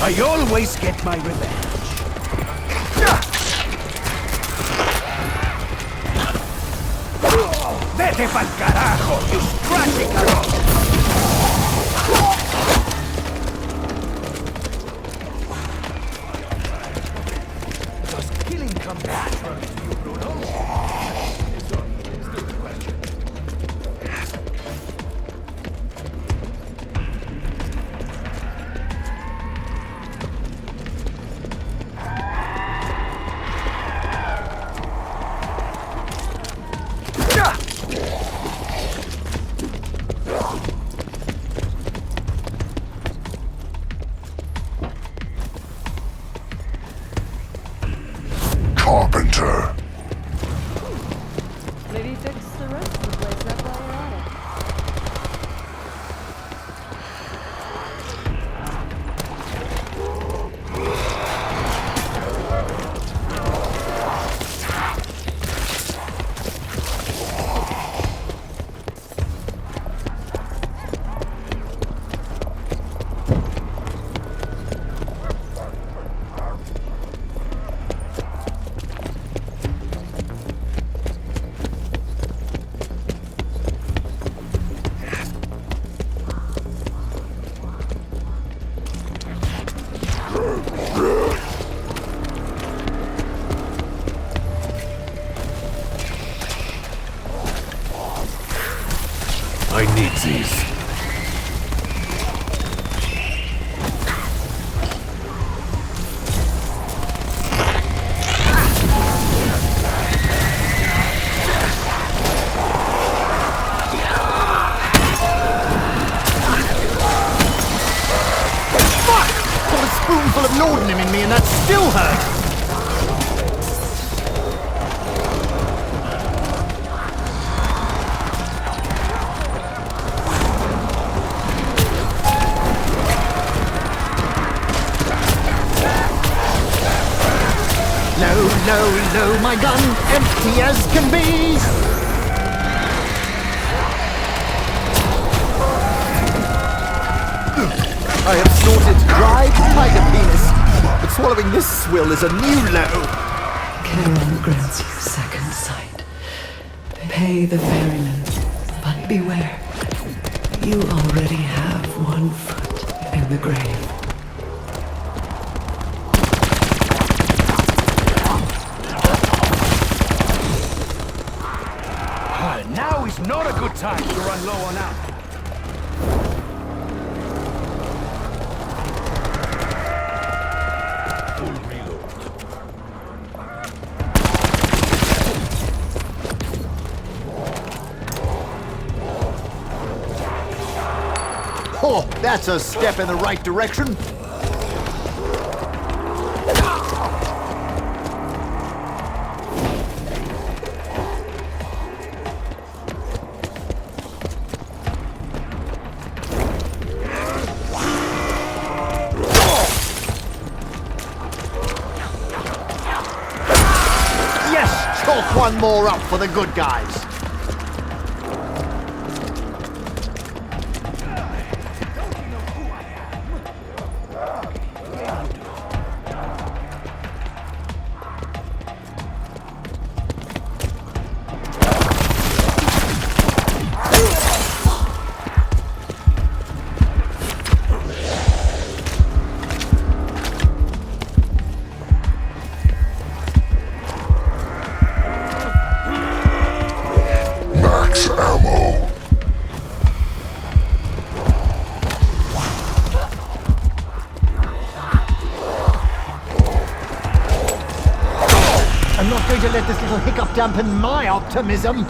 I always get my revenge. ¡Vete pa'l carajo, you scratchy carón! Does killing come naturally to you, Bruno? Stupid question. Carpenter. Maybe fix the rest of the place up while we're at it. I need these. Got a spoonful of laudanum in me and that still hurt! low, my gun, empty as can be! I have snorted dry tiger penis, but swallowing this swill is a new low. Charon grants you second sight. Pay the ferryman, but beware. You already have 1 foot in the grave. Now is not a good time to run low on ammo. Oh, that's a step in the right direction. Yes, chalk one more up for the good guys. I'm not going to let this little hiccup dampen my optimism.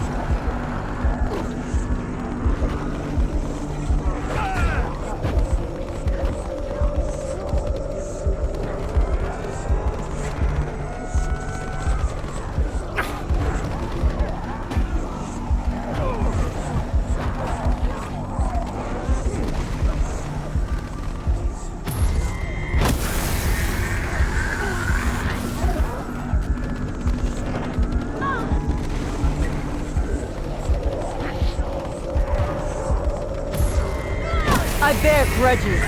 I bear grudges.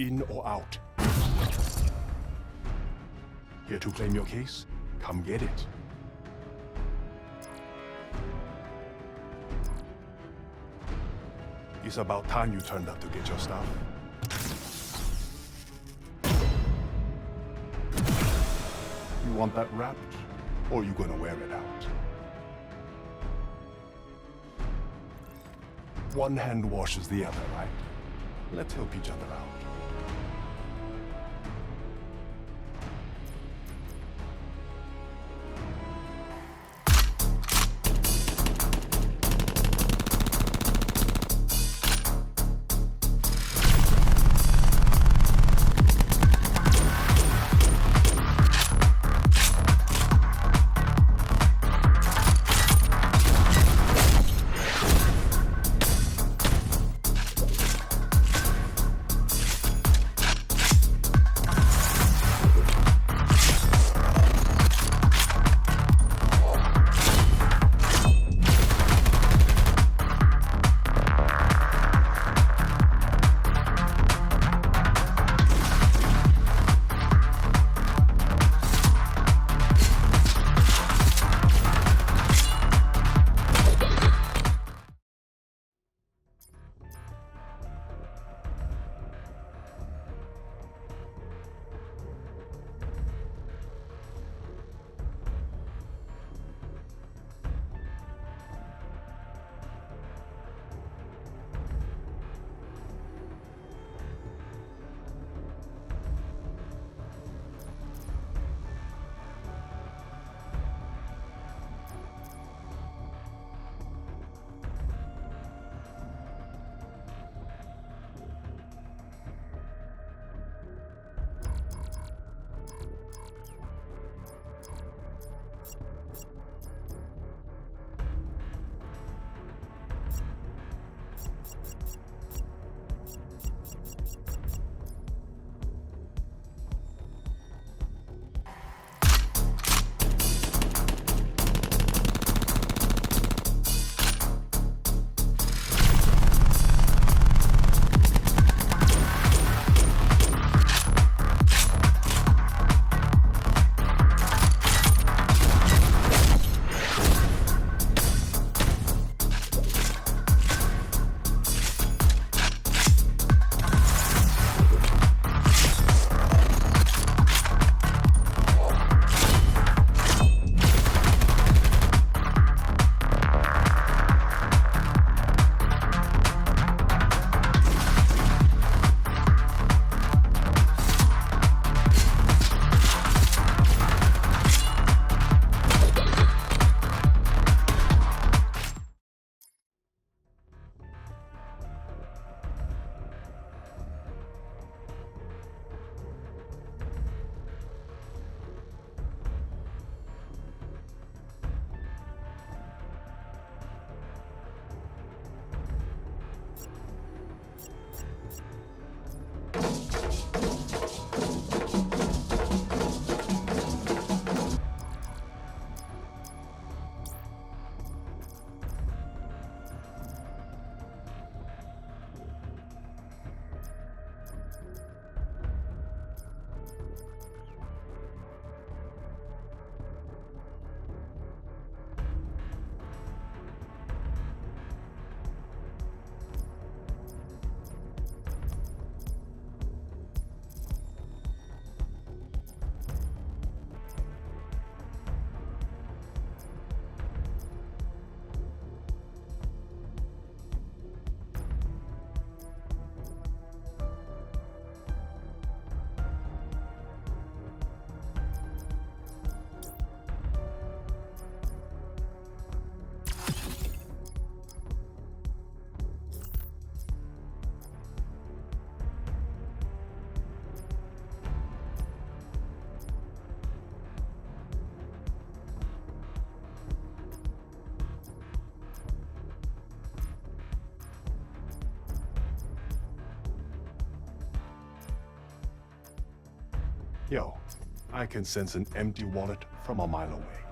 In or out? Here to claim your case? Come get it. It's about time you turned up to get your stuff. You want that wrapped? Or you gonna wear it out? One hand washes the other, right? Let's help each other out. Yo, I can sense an empty wallet from a mile away.